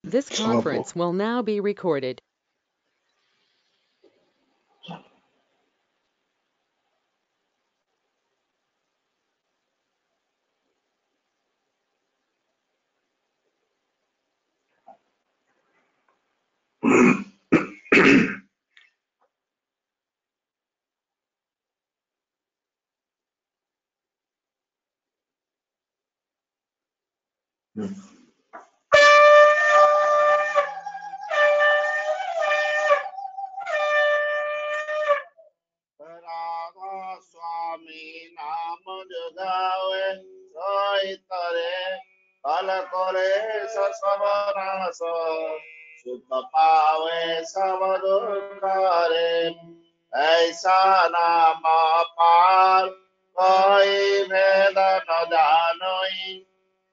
This Opo. conference will now be recorded. Radha स्वामी नाम जुगावे सोई तरे फल करे ससवनाश सुख पावे सब दुख हरे ऐसा नाम पार कोई भेद न जानोई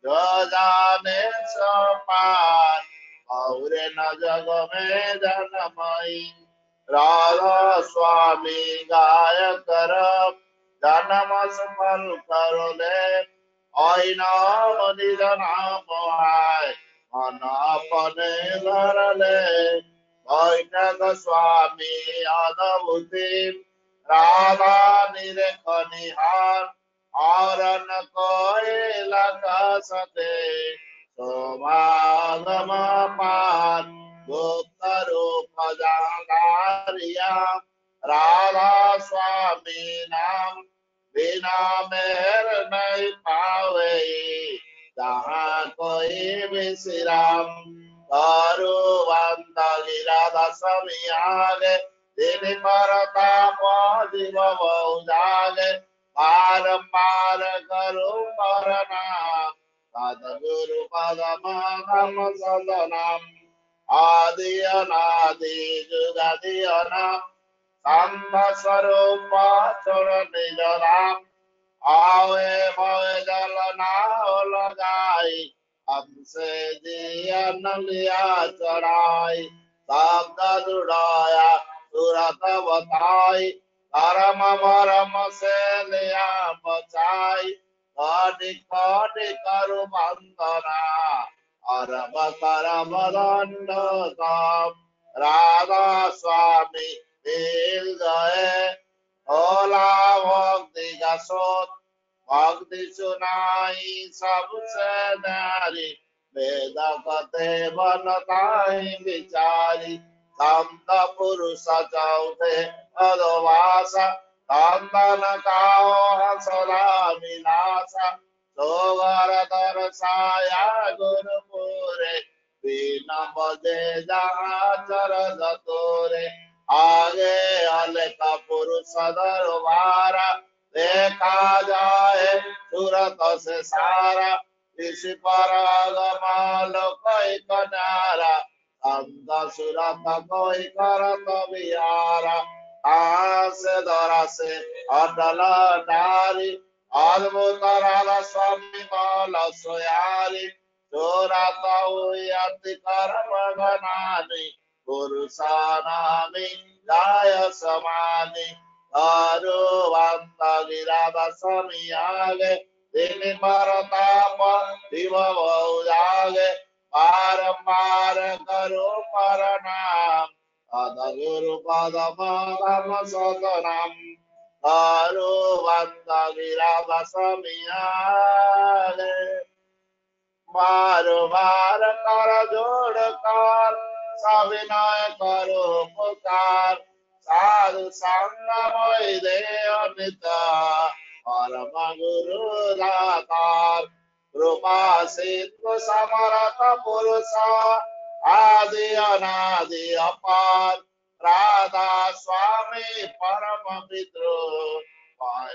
जो जाने सो पार और न जग में जनमई राधा स्वामी गाय कर जन्म सफल करो ले ओई नाम निज नाम आय मन अपने धर ले बैठक स्वामी अद्भुति राधा निरेख निहार और न कोई लगा सके शोभागम पार गुप्त रूप जागारिया राधा स्वामी नाम बिना मेर नहीं पावे जहाँ कोई विश्राम करु बंद गिरा दशमी आगे दिन पर ताप दिव बहु जागे पार पार करो पर नाम सदगुरु पद माधम सदनाम आदि अनादि जुगादि अनाम संभ स्वरूप चर निज नाम आवे भवे जल नाव लगाई हमसे जियन लिया चढ़ाई शब्द दुड़ाया सूरत बताई धर्म मरम से लिया बचाई कोटि कोटि करु वंदना अरब करम दंड काम राधा स्वामी मिल गए होला भक्ति का सोत भक्ति सुनाई सबसे न्यारी वेद कथे बनताई विचारी संत पुरुष चौथे अदवास नंदन काओ हसरा विनाशा सोगर दर्शाया गुरुपुरे बीन बजे जहाँ चर दतोरे आगे अलग पुरुष दरबारा देखा जाए सूरत से सारा इस पर आगमन कोई कनारा अंध सूरत कोई करत बिहारा से दरा से अटल नारी अद्भुत राधा स्वामी मौल सोयारी चोरात अति कर्म गनानी पुरुषानामि जाय समानि अरुवंत गिरा समियागे दिन परताप दिव बहुजागे पार पार करो पर नाम सदगुरु पद माधम सदनाम अरुवंत गिरा समियागे बार बार कर जोड़ कर सविनय करो पुकार साधु संग मोहि देव नित परम गुरु दातार कृपा सिंधु समरथ पुरुष आदि अनादि अपार राधा स्वामी परम पितृ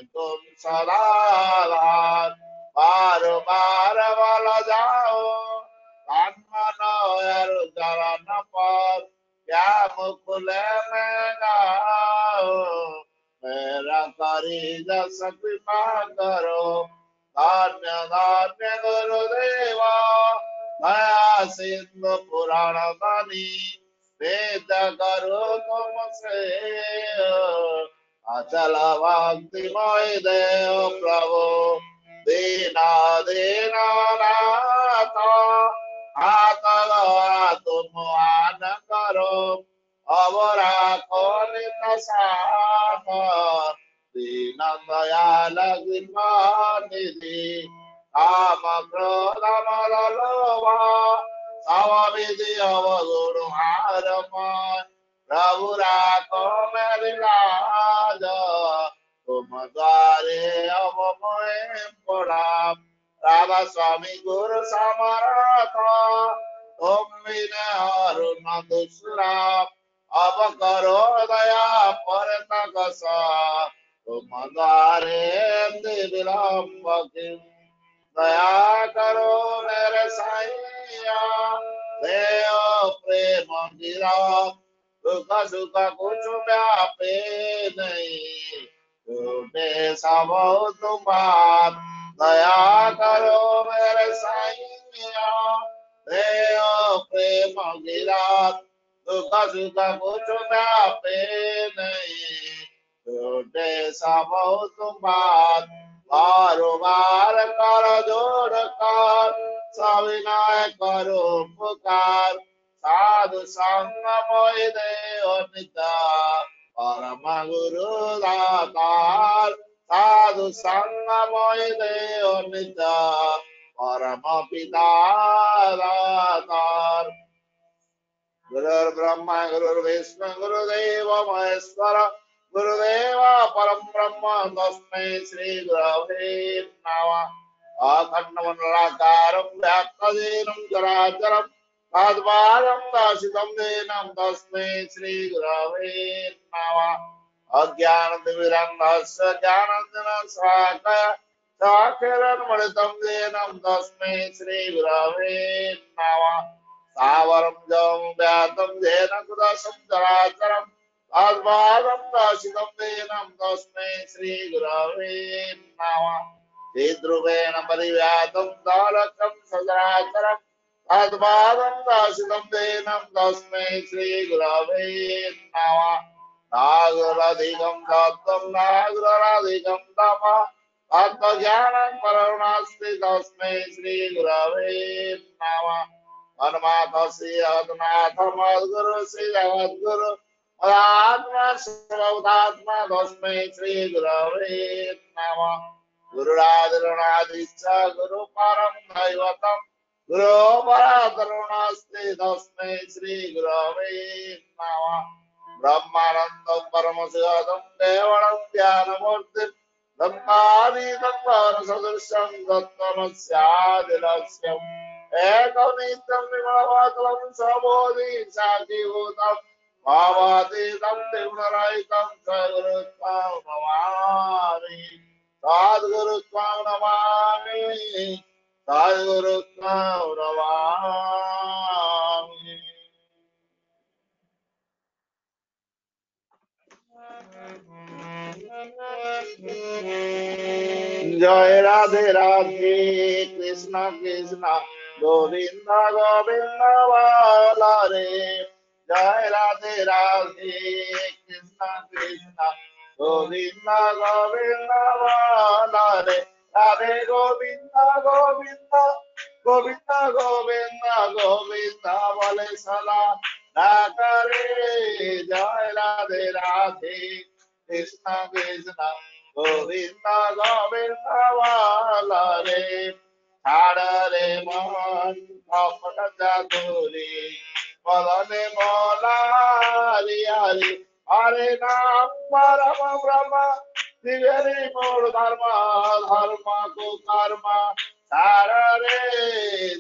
तुम सदा बार बार बल जाओ तन मन चरण पर क्या मुकुल में गाओ मेरा करी जस कृपा करो धन्य धन्य गुरुदेवा दया सिंधु पुराण बनी वेद करो तुमसे अचल भक्ति मोहि देव प्रभु दीना दीना नाथ हाथ प्रसाद दीन दयाल कृपानिधि काम क्रोध मद लोभ समविधि अवगुण हारमय प्रभु राखो मेरी लाज तुम द्वारे अब मैं प्रणाम राधा स्वामी गुरु समर्थ तुम बिना अरुण दूसरा अब करो दया पर तकस तुम द्वारे विलम्ब किम दया करो मेरे साईया देव प्रेम गिरा दुख सुख कुछ व्यापे नहीं तुमने सब तुम्हार दया करो मेरे साईया देव प्रेम गिरा दुख सुख कुछ व्यापे नहीं तुमने सब तुम्हार बार कर जोड़ कर सविनय करो पुकार साधु संग मोहि देव निता परम गुरु दातार साधु संग मोहि देव निता परम पिता दातार गुरुर्ब्रह्मा गुरुर्विष्णु गुरुदेव महेश्वर गुरुदेव परम ब्रह्म तस्मै श्री गुरवे नमः अखण्डमण्डलाकारं व्याप्तदेनं चराचरं तद्पादं दर्शितं देनं तस्मै श्री गुरवे नमः अज्ञानतिमिरन्धस्य ज्ञानाञ्जनशलाकया चक्षुरुन्मीलितं देनं तस्मै श्री गुरवे नमः सावरं जं व्याप्तं येन तदसं चराचरं तद्पादं दर्शितं देनं तस्मै श्री गुरवे नमः चिद्रूपेण परिव्याप्तं दलकं सचराचरं तद्पादं दर्शितं देनं तस्मै श्री गुरवे नमः नागराधिकं तत्त्वं नागराधिकं तमः तत्त्वज्ञानं परमास्ति तस्मै श्री गुरवे नमः परमात्मा श्री अद्नाथ मद्गुरु श्री जगद्गुरु मदात्मा सर्वभूतात्मा तस्मै श्री गुरवे नमः गुरुरादिरुणादिश्च गुरु परं दैवतं गुरो परातरुणास्ति तस्मै श्री गुरवे नमः ब्रह्मानन्दं परमशिवं केवलं ज्ञानमूर्तिं ब्रह्मादीतं परमसदृशं तत्त्वमस्यादिलक्ष्यम् एकं नित्यं विमलमतलं सबोधि साक्षीभूतं भावातीतं त्रिगुणरहितं सद्गुरुत्वं नमामि सद्गुरुत्वं नमामि सद्गुरुत्वं नमामि जय राधे राधे कृष्ण कृष्ण गोविंद गोविंद वाला रे जय राधे राधे कृष्ण कृष्ण गोविंद गोविंद वाला रे राधे गोविंद गोविंद गोविंद गोविंद गोविंद बोले सदा ना करे जय राधे राधे कृष्ण कृष्ण गोविंद गोविंद वाला रे छाड़ रे मन कपट जागोरी बदने बोला हरि हरि हरे नाम परम ब्रह्म दिव्य मोर धर्म धर्म को कर्म छाड़ रे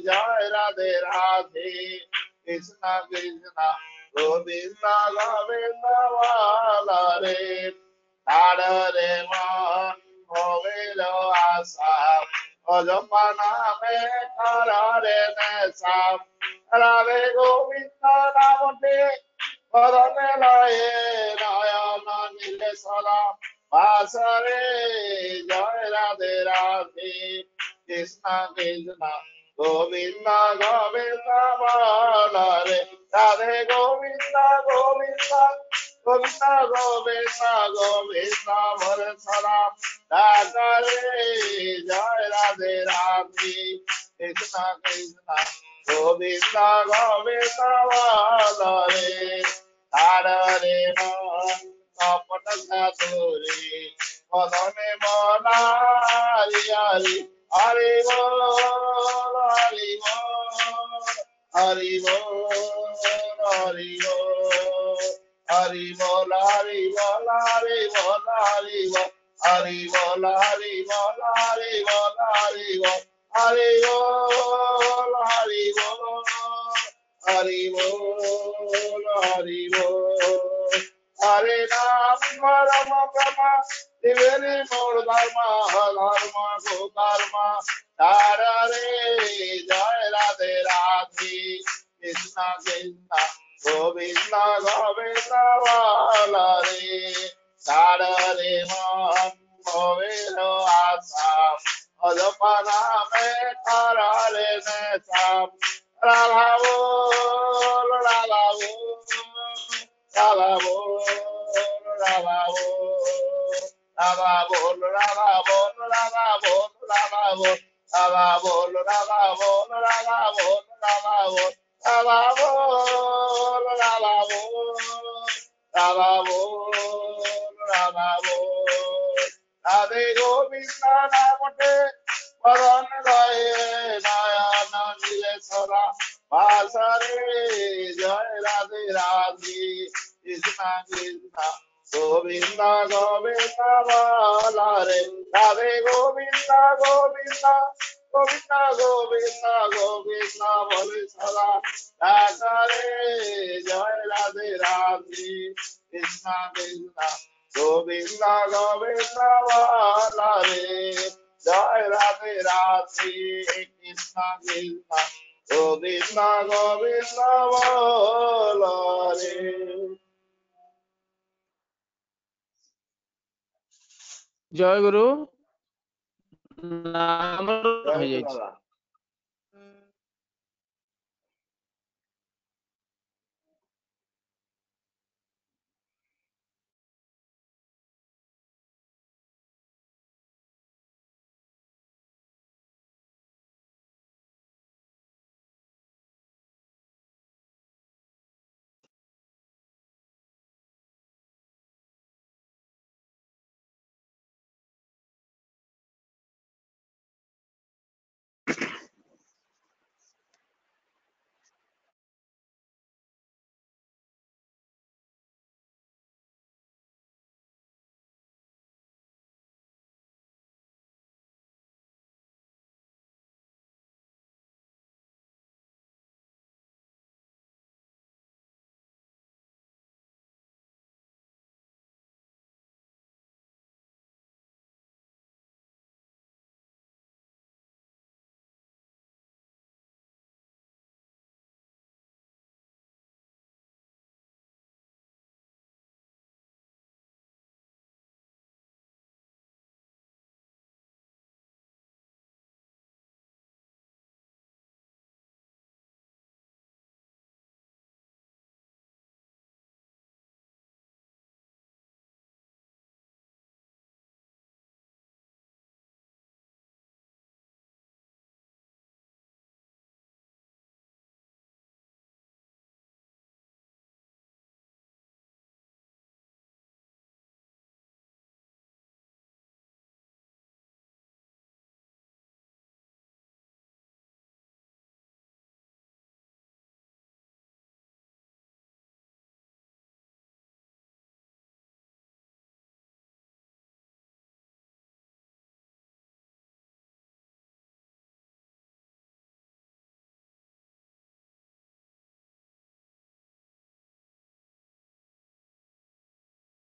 जय राधे राधे कृष्ण कृष्ण गोविंद गोविंद वाला रे रे मन होवेलो आशा अजपना में रे नेशा राधे गोविंद नामते बदने लये नयन नीले सदा वासरे जय राधे राधे कृष्ण कृष्ण गोविंद गोविंद वाला रे राधे गोविंद गोविंद गोविंद गोविंद गोविंद भरे सदा करे जय राधे राधे कृष्ण कृष्ण गोविंद गोविंद वाला रे रे मन পটকাতুরি মদনে মনারি হরি হরি বল হরি বল হরি বল হরি বল হরি বল হরি বল হরি বল হরি বল হরি বল হরি বল হরি বল হরি বল হরি বল হরি বল হরি বল হরি বল হরে নাম রাম ব্রহ্মা দিবেনি মোর ধর্ম ধর্ম গোকর্ম তারে জয় রাধে রাধে কৃষ্ণ কৃষ্ণ গোবিন্দ গোবিন্দ বলরে তারে মন গোবিন্দ আসাম অজপনামে তারে নেশাম রাধা বল রাধা বল রাধা বল রাধা বল রাধা বল রাধা বল রাধা বল রাধা বল রাধা বল রাধা বল রাধা বল রাধা বল রাধা বল রাধা বল রাধা বল রাধে গোবিন্দ নামে বরণ গায়ে নয়ন নীলে সরা ভাষারে জয় রাধে রাধে কৃষ্ণ কৃষ্ণ গোবিন্দ গোবিন্দ বলরে রাধে গোবিন্দ গোবিন্দ গোবিন্দ গোবিন্দ গোবিন্দ বলে সদা রাধে জয় রাধে রাধে কৃষ্ণ কৃষ্ণ গোবিন্দ গোবিন্দ বলরে জয় রাধে রাধে কৃষ্ণ কৃষ্ণ গোবিন্দ গোবিন্দ বলরে জয় গুরু নাম হয়ে জয় যাচ্ছে। বাবা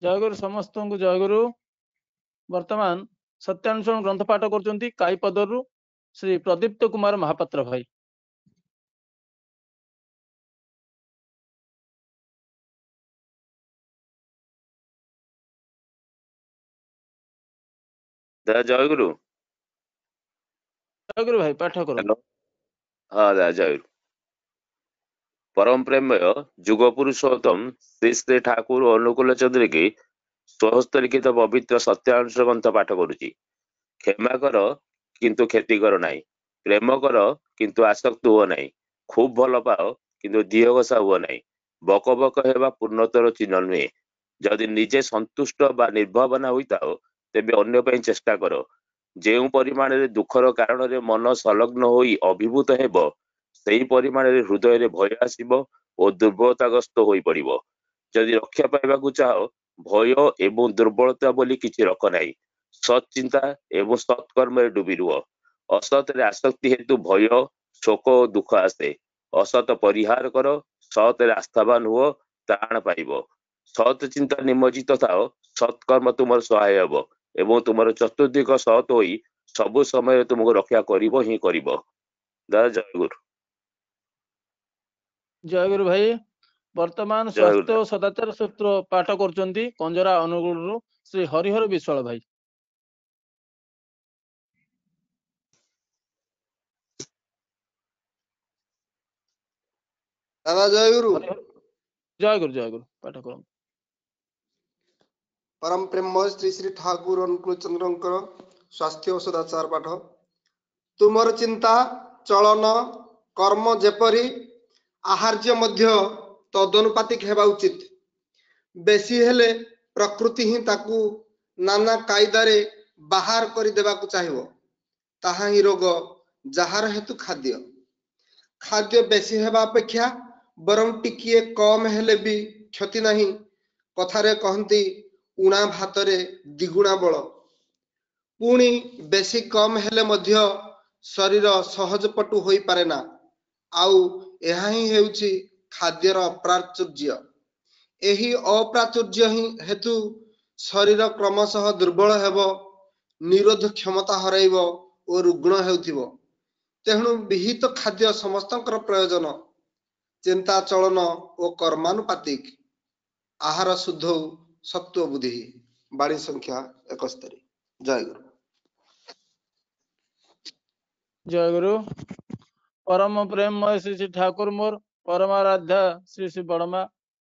ଜୟଗୁରୁ ସମସ୍ତଙ୍କୁ ଜୟଗୁରୁ। ବର୍ତ୍ତମାନ ସତ୍ୟାନୁସରଣ ଗ୍ରନ୍ଥ ପାଠ କରୁଛନ୍ତି କାଇପଦରୁ ଶ୍ରୀ ପ୍ରଦୀପ୍ତ କୁମାର ମହାପାତ୍ର ଭାଇ। ଜୟଗୁରୁ। ଜୟଗୁରୁ ଭାଇ ପାଠ କରନ୍ତୁ। ହଁ ଜୟଗୁରୁ। परम प्रेमय जुग पुरुषोत्तम श्री श्री ठाकुर अनुकूल चंद्र की स्वहस्तलिखित पवित्र सत्यानुष्ठ ग्रंथ पाठ करुची। क्षमा कर किंतु क्षति कर नाही, प्रेम कर किंतु आसक्त हुओ नाही, खूब भल पाओ किंतु दिह घसा हुओ नाही, बक बक हेबा पूर्णतर चिन्ह नुहे, ଯଦି ନିଜେ ସନ୍ତୁଷ୍ଟ ବା ନିର୍ଭାବନା ହୋଇଥାଅ ତେବେ ଅନ୍ୟ ପାଇଁ ଚେଷ୍ଟା କର। ଯେଉଁ ପରିମାଣରେ ଦୁଃଖର କାରଣରେ ମନ ସଂଲଗ୍ନ ହୋଇ ଅଭିଭୂତ ହେବ, ସେହି ପରିମାଣରେ ହୃଦୟରେ ଭୟ ଆସିବ ଓ ଦୁର୍ବଳତାଗ୍ରସ୍ତ ହୋଇପଡ଼ିବ। ଯଦି ରକ୍ଷା ପାଇବାକୁ ଚାହ, ଭୟ ଏବଂ ଦୁର୍ବଳତା ବୋଲି କିଛି ରଖ ନାହିଁ। ସତ୍ ଚିନ୍ତା ଏବଂ ସତ୍ କର୍ମରେ ଡୁବି ରୁହ। ଅସତରେ ଆସକ୍ତି ହେତୁ ଭୟ, ଶୋକ ଓ ଦୁଃଖ ଆସେ। ଅସତ ପରିହାର କର, ସତରେ ଆସ୍ଥାବାନ ହୁଅ, ତ୍ରାଣ ପାଇବ। ସତ୍ ଚିନ୍ତା ନିମଜ୍ଜିତ ଥାଅ, ସତ୍କର୍ମ ତୁମର ସହାୟ ହେବ ଏବଂ ତୁମର ଚତୁର୍ଦିଗ ସତ୍ ହୋଇ ସବୁ ସମୟରେ ତୁମକୁ ରକ୍ଷା କରିବ ହିଁ କରିବ। ଦାଦା ଜୟଗୁରୁ। ଜୟଗୁରୁ ଭାଇ। ବର୍ତ୍ତମାନ ଜୟଗୁରୁ। ସ୍ୱାସ୍ଥ୍ୟ ଓ ସଦାଚାର ସୂତ୍ର ପାଠ କରୁଛନ୍ତି କଞ୍ଜରା ଅନୁଗୁଳରୁ ଶ୍ରୀ ହରିହର ବିଶ୍ୱାଳ ଭାଇ। ଦାଦା ଜୟଗୁରୁ। ଜୟଗୁରୁ ଜୟଗୁରୁ ପାଠ କରନ୍ତୁ। परम प्रेम श्री श्री ठाकुर अनुकूल चंद्रଙ୍କର ସ୍ୱାସ୍ଥ୍ୟ ଓ ସଦାଚାର ପାଠ। ତୁମର ଚିନ୍ତା ଚଳନ କର୍ମ ଯେପରି ଆହାର୍ଯ୍ୟ ମଧ୍ୟ ତଦନୁପାତିକ ହେବା ଉଚିତ। ବେଶୀ ହେଲେ ପ୍ରକୃତି ହିଁ ତାକୁ ନାନା କାଇଦାରେ ବାହାର କରିଦେବାକୁ ଚାହିଁବ। ତାହା ହିଁ ରୋଗ, ଯାହାର ହେତୁ ଖାଦ୍ୟ। ଖାଦ୍ୟ ବେଶୀ ହେବା ଅପେକ୍ଷା ବରଂ ଟିକିଏ କମ ହେଲେ ବି କ୍ଷତି ନାହିଁ। କଥାରେ କହନ୍ତି ଉଣା ଭାତରେ ଦ୍ୱିଗୁଣା ବଳ। ପୁଣି ବେଶୀ କମ ହେଲେ ମଧ୍ୟ ଶରୀର ସହଜପଟୁ ହୋଇପାରେ ନା। ଆଉ ଏହା ହିଁ ହେଉଛି ଖାଦ୍ୟର ଅପ୍ରାଚୁର୍ଯ୍ୟ। ଏହି ଅପ୍ରାଚୁର୍ଯ୍ୟ ହିଁ ହେତୁ ଶରୀର କ୍ରମଶଃ ଦୁର୍ବଳ ହେବ, ନିରୋଧ କ୍ଷମତା ହରାଇବ ଓ ରୁଗ୍ଣ ହେଉଥିବ। ତେଣୁ ବିହିତ ଖାଦ୍ୟ ସମସ୍ତଙ୍କର ପ୍ରୟୋଜନ। ଚିନ୍ତା ଚଳନ ଓ କର୍ମାନୁପାତିକ ଆହାର ଶୁଦ୍ଧ ସତ୍ୱ ବୁଦ୍ଧି। ବାଣୀ ସଂଖ୍ୟା 71। ଜୟଗୁରୁ। ଜୟଗୁରୁ। परम प्रेममय श्री श्री ठाकुर मोर परमाराध्या श्री श्री बड़मा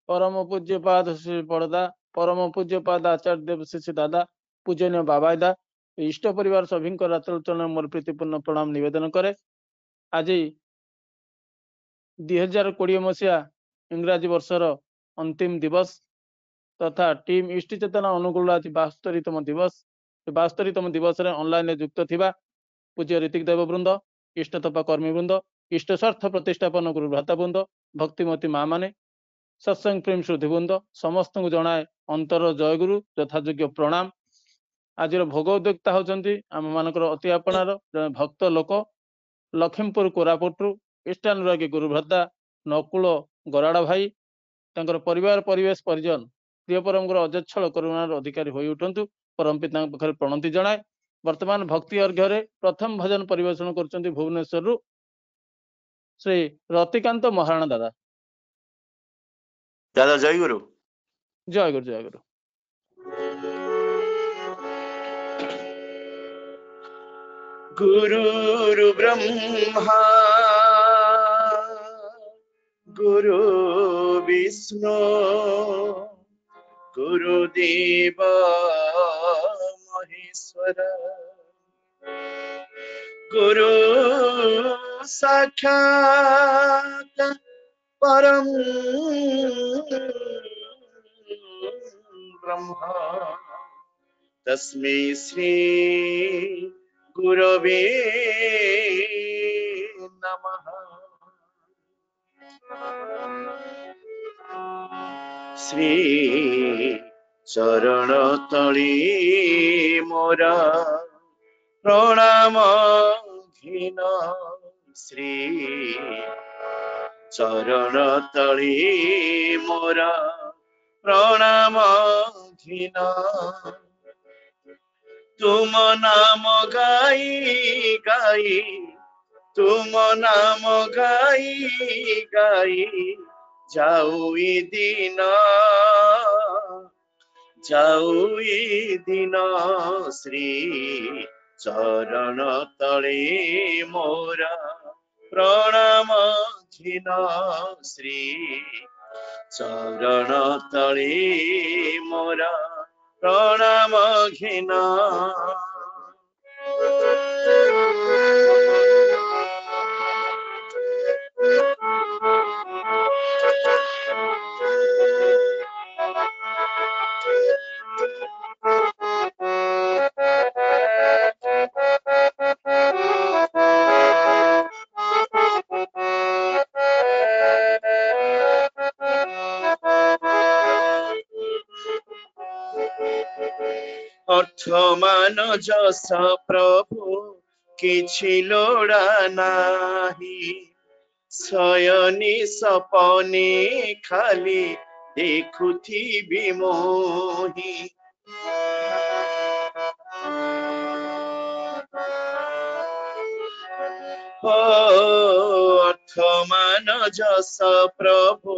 परम पूज्य पाद श्री बड़दा परम पूज्य पाद आचार्य देव श्री श्री दादा पूजनीय बाबादा इष्ट परिवार सभी रात्रोचरण मोर प्रीतिपूर्ण प्रणाम निवेदन करे। आज 2020 मसीहा इंग्राजी वर्षर अंतिम दिवस तथा टीम इष्ट चेतना अनुकूल आज 72तम दिवस। 72तम दिवस ऑनलाइन युक्त थिबा पूज्य ऋतिक देववृंद, इष्टतपा कर्मीवृंद, इष्ट स्वार्थ प्रतिष्ठापन गुरु भ्रातावृंद, भक्तिमती माँ माने, सत्संग प्रेम श्रुतिवृंद समस्त को जनाए अंतर जयगुरु यथायोग्य प्रणाम। आज भोग उद्योक्ता होचंती आम मानकर अति आपणार जने भक्त लोक लखीमपुर कोरापुटरू इष्टानुरागी गुरु भ्राता नकुल गराड़ा भाई तांकर परिवार परिवेश परिजन प्रिय परमगर अजच्छल करुणार अधिकारी होई उठंतु। परम पिता पाखरे प्रणति जनाए। वर्तमान भक्ति अर्घ्य प्रथम भजन परिवेषण करछंती भुवनेश्वर श्री रतिकांत महाराणा दादा। दादा जयगुरु। जयगुरु जयगुरु। गुरु ब्रह्मा गुरु विष्णु गुरुदेव महेश्वर गुरु साक्षात परम ब्रह्मा तस्मै श्री गुरवे नमः। श्री चरण तली मोरा प्रणाम घिन श्री चरण तली मोरा प्रणाम घिन तुम नाम गाई गाई तुम नाम गाई गाई जाऊ दिन श्री चरण तले मोरा प्रणाम घिन श्री चरण तले मोरा प्रणाम घिन। অর্থমান যশ প্রভু କିଛି লোড়া নাহি, শয়নি সপনে খালি দেখুথিবি মোহি। অর্থমান যশ প্রভু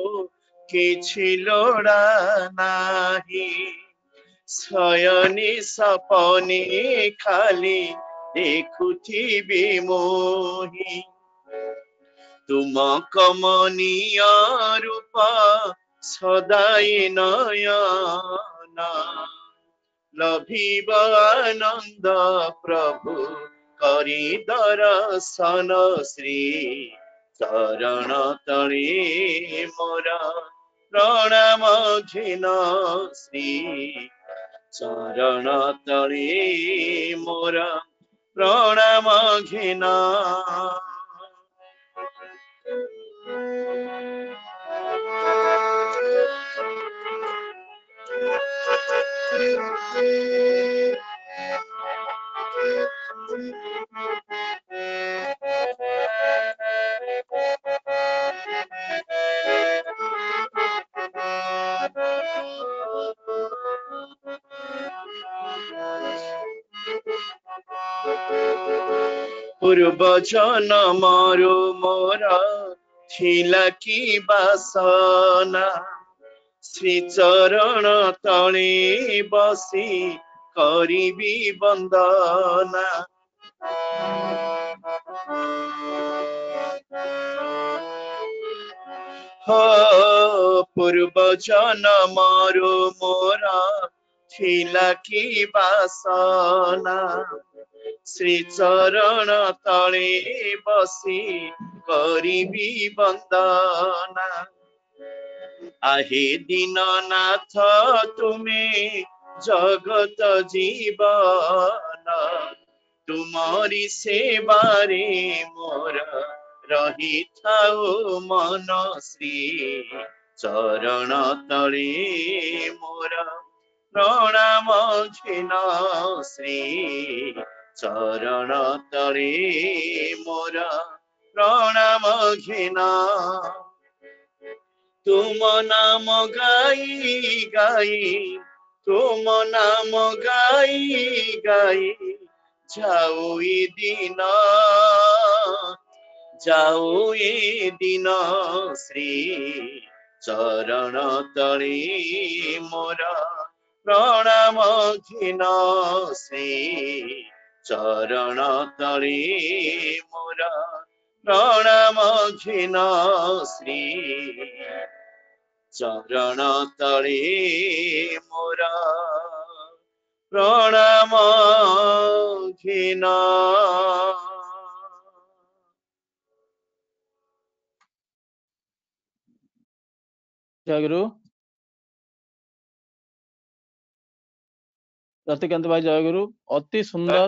କିଛି লোড়া নাহি, শয়নি সপনে খালি দেখুথিবি মোহি। তুম কমনীয় রূপ সদাই নয়ন, লভিব আনন্দ প্রভু করি দর্শন। শ্রী চরণ তଳେ মোর প্রণাম ঘিন, শ্রী চরণ তଳେ মোর প্রণাম ঘিন। পূর্ব জনমর মোর ଥିଲା কি বাসনা, শ্রীচরণ তଳେ বসি করিবি বন্দনা। পূর্ব জনমর মোর ଥିଲା কি বাসনা, শ্রীচরণ তଳେ বসি করিবি বন্দনা। আহে দীননাথ তুমি জগত জীবন, তুমরি সেবারে মোর রহিথাও মন। শ্রী চরণ তଳେ মোর প্রণাম ঘিন, শ্রী চরণ তଳେ মোর প্রণাম ঘিন। তুম নাম গাই গাই, তুম নাম গাই গাই যাও এ দিন, যাও এ দিন। শ্রী চরণ তଳେ মোর প্রণাম ঘিন, শ্রী চরণ তଳେ মোর প্রণাম ঘিন, শ্রী চরণ তଳେ মোর প্রণাম ঘিন। ଜୟଗୁରୁ। ରତିକାନ୍ତ ଭାଇ ଜୟଗୁରୁ। ଅତି ସୁନ୍ଦର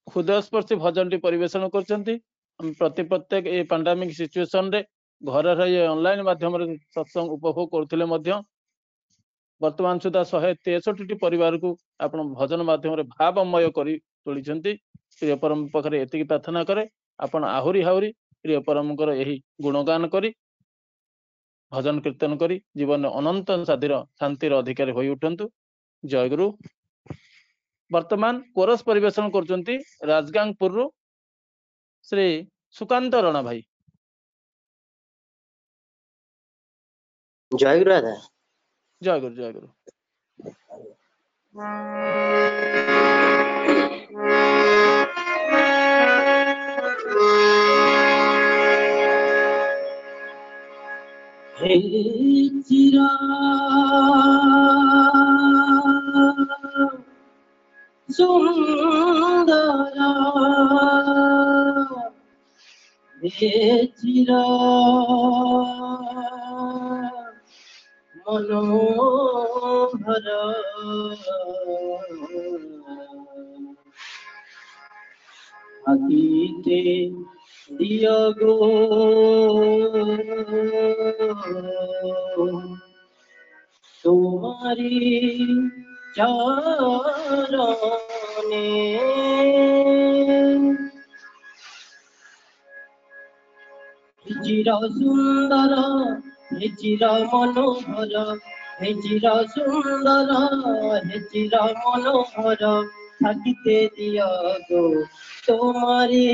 ହୃଦୟସ୍ପର୍ଶୀ ଭଜନଟି ପରିବେଷଣ କରୁଛନ୍ତି। ଆମେ ପ୍ରତ୍ୟେକ ଏ ପାଣ୍ଡାମିକ ସିଚୁଏସନ ରେ ଘରେ ରହି ଅନଲାଇନ ମାଧ୍ୟମରେ ସତ୍ସଙ୍ଗ ଉପଭୋଗ କରୁଥିଲେ ମଧ୍ୟ ବର୍ତ୍ତମାନ ସୁଦ୍ଧା 163ଟି ପରିବାରକୁ ଆପଣ ଭଜନ ମାଧ୍ୟମରେ ଭାବମୟ କରି ତୋଳିଛନ୍ତି। ପ୍ରିୟ ପରମ ପାଖରେ ଏତିକି ପ୍ରାର୍ଥନା କରେ ଆପଣ ଆହୁରି ଆହୁରି ପ୍ରିୟ ପରମଙ୍କର ଏହି ଗୁଣଗାନ କରି ଭଜନ କୀର୍ତ୍ତନ କରି ଜୀବନରେ ଅନନ୍ତ ଶାନ୍ତିର ଅଧିକାରୀ ହୋଇ ଉଠନ୍ତୁ। ଜୟଗୁରୁ। ବର୍ତ୍ତମାନ କୋରସ ପରିବେଷଣ କରୁଛନ୍ତି ରାଜଗାଙ୍ଗପୁରରୁ ଶ୍ରୀ ସୁକାନ୍ତ ରଣା ଭାଇ। ଜୟଗୁରୁ ଦାଦା। ଜୟଗୁରୁ ଜୟଗୁରୁ। हे चिरा सुंदर, हे चिरा मनोहर, अतीते दिया गो तुम्हारी চরণে চির সুন্দর হে চির মনোহর হে চির সুন্দর হে চির মনোহর থাকিতে দিও গো তোমারি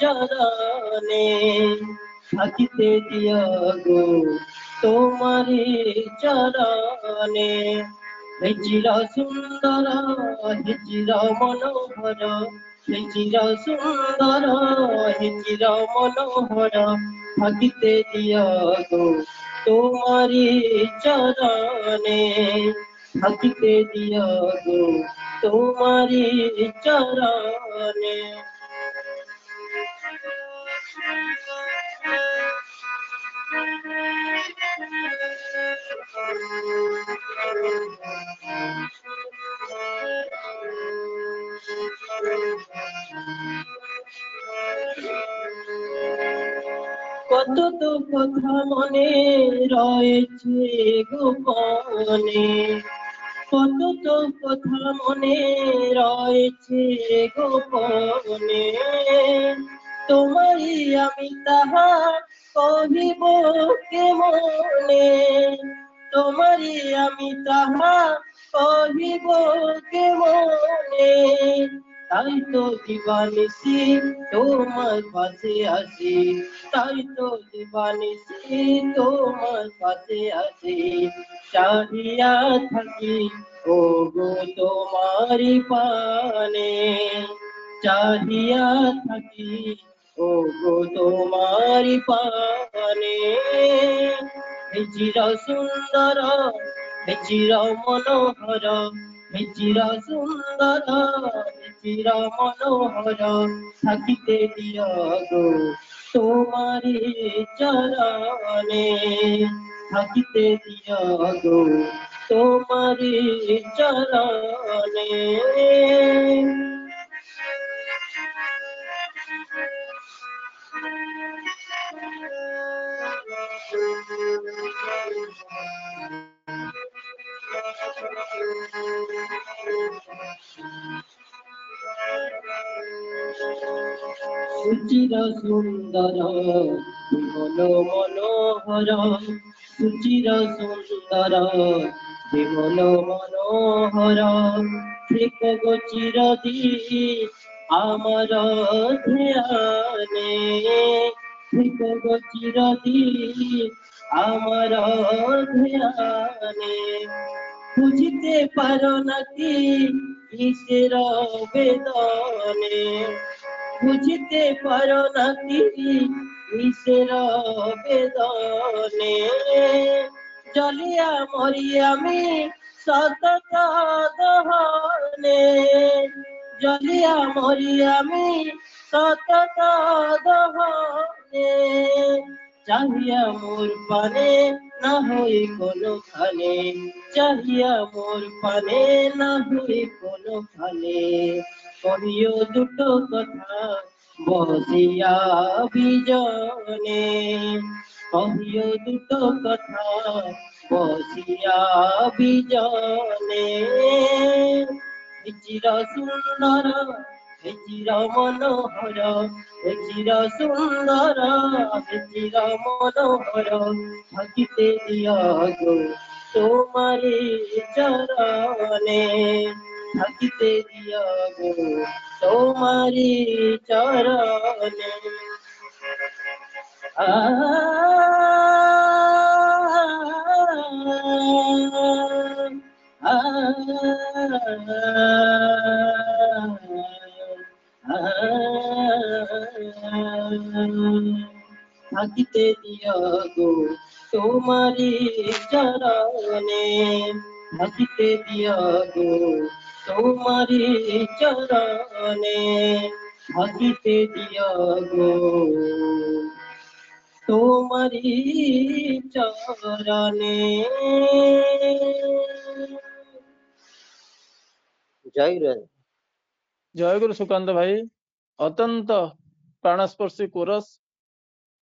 চরণে থাকিতে দিও গো তোমারি চরণে হে চির সুন্দর হে চির মনোহর হে চির সুন্দর হে চির মনোহর থাকিতে দিও গো তোমারি চরণে থাকিতে দিও গো তোমারি চরণে কত তো কথা মনে রয়েছে গোপনে কত তো কথা মনে রয়েছে গোপনে তোমারই আমি তাহা কহিব কে মনে তোমারই আমি তাহা কহিব কে মনে তাই তো দিবানিসি তোমার পাশে আসি তাই তো দিবানিসি তোমার পাশে আসি চাহিয়া থাকি ও গো তোমারি পানে চাহিয়া থাকি ও গো তোমারি পানে হে চির সুন্দর হে চির মনোহর হে চির সুন্দর হে চির মনোহর থাকিতে দিও গো তোমারি চরণে থাকিতে দিও গো তোমারি চরণে সুচির সুন্দর বিমল মনোহর সুচির সুন্দর বিমল মনোহর ঠিক গোচির দি আমার ধ্যানে ঠিক গোচির দি আমার ধ্যানে বুঝিতে পারো নাকি কিসের বেদনে বুঝিতে পারো নাকি কিসের বেদনে জলিয়া মরি আমি সতত দহনে জলিয়া মরি আমি সতত দহনে চাহিয়া মোর পানে না হই কোনো খানে চাহিয়া মোর পানে না হই কোনো খানে কহিও দুটো কথা বসিয়া বিজনে কহিও দুটো কথা বসিয়া বিজনে হে চির সুন্দর হে চির মনোহর হে চির সুন্দর হে চির মনোহর থাকিতে দিও গো তোমারি চরণে থাকিতে দিও গো তোমারি চরণে থাকিতে দিও গো তোমারি চরণে থাকিতে দিও গো তোমারি চরণে থাকিতে দিও গো তোমারি চরণে জয় গুরু ଜୟ ଗୁରୁ ସୁକାନ୍ତ ଭାଇ ଅତ୍ୟନ୍ତ ପ୍ରାଣସ୍ପର୍ଶୀ କୋରସ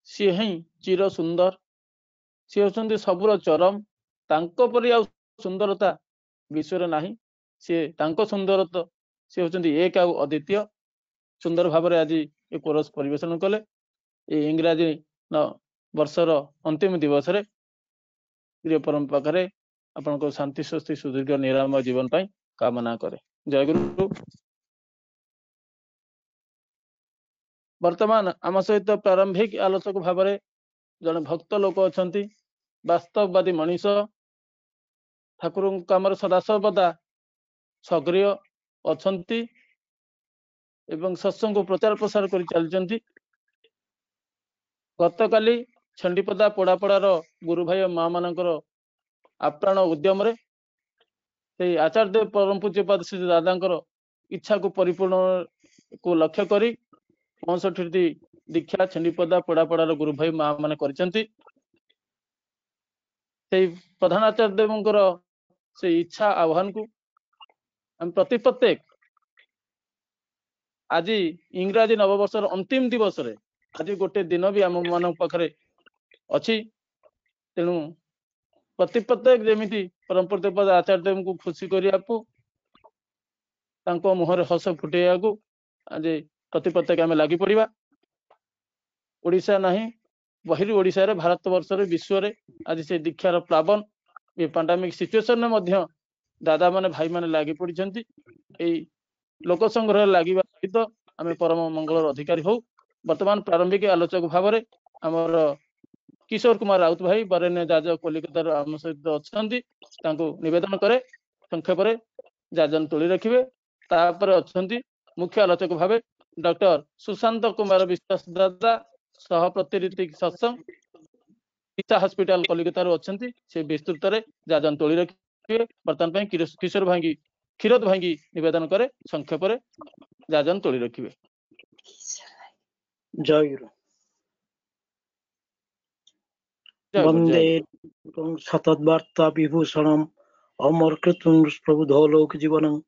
ସିଏ ହିଁ ଚିର ସୁନ୍ଦର ସିଏ ହେଉଛନ୍ତି ସବୁର ଚରମ ତାଙ୍କ ପରି ଆଉ ସୁନ୍ଦରତା ବିଶ୍ୱରେ ନାହିଁ सी तांको सुंदरत्व सी होचंदी एक आ अद्वितीय सुंदर भाव में आज ये कोरस परिवेशन कले इंग्राजी वर्षर अंतिम दिवस रे प्रिय परम पाखरे आपण को शांति स्वस्ति सुदीर्घ निरामय जीवन पाई कामना करे। जय गुरु। वर्तमान आम सहित प्रारंभिक आलोचक भाव में जड़े भक्त लोक अच्छा वास्तववादी मनीष ठाकुर काम सदासर्वदा सक्रिय अच्छा सत्संग को प्रचार प्रसार कर चलती। गत काली छंडीपदा पोड़ापड़ार गुरु भाई माँ मानकर आप्राण उद्यम से आचार्य परम पूज्यपाद श्री दादा इच्छा को परिपूर्ण को लक्ष्य करी 65टी दीक्षा छंडीपदा पोड़ापड़ार गुरु भाई माँ मान करिसेंती। प्रधानाचार्य देवंकर से इच्छा आह्वान को हम प्रत्येक आज इंग्राजी नववर्षर अंतिम दिवस रे आज गोटे दिन भी आम मान पाखे अच्छी तेणु प्रत्येक जमी परम पूज्यपाद आचार्य देव को खुशी करने मुहर हस फुटेया को आज प्रत्येक आम लगी पड़ा। ओडिशा नहीं बहिरी ओडिशा रे भारत वर्ष रे विश्व रे आज से दीक्षार प्लावन ये पैंडेमिक सिचुएशन में दादा माने भाई माने लगी पड़ी लोक संग्रह लगे सहित आम परम मंगल अधिकारी हो। वर्तमान प्रारंभिक आलोचक भाव में आमर किशोर कुमार राउत भाई बरेण्य जाज कलिकतार आम सहित अच्छा निवेदन करे संक्षेप जाजन तोली रखिए। तापर अच्छा मुख्य आलोचक भाव डॉक्टर सुशांत कुमार विश्वास दादा सह प्रतिनिधि सत्संग गीता हॉस्पिटल कलिकतार अच्छा से विस्तृत जाजन तोली रखिए। बर्तमान किशोर भाई क्षीरोद भाई निवेदन करे संक्षेप जाजन तोली रखिए। जय गुरु। वंदे सतद्वार्ता विभूषणम अमर कृतुं प्रबुधो लोक जीवनं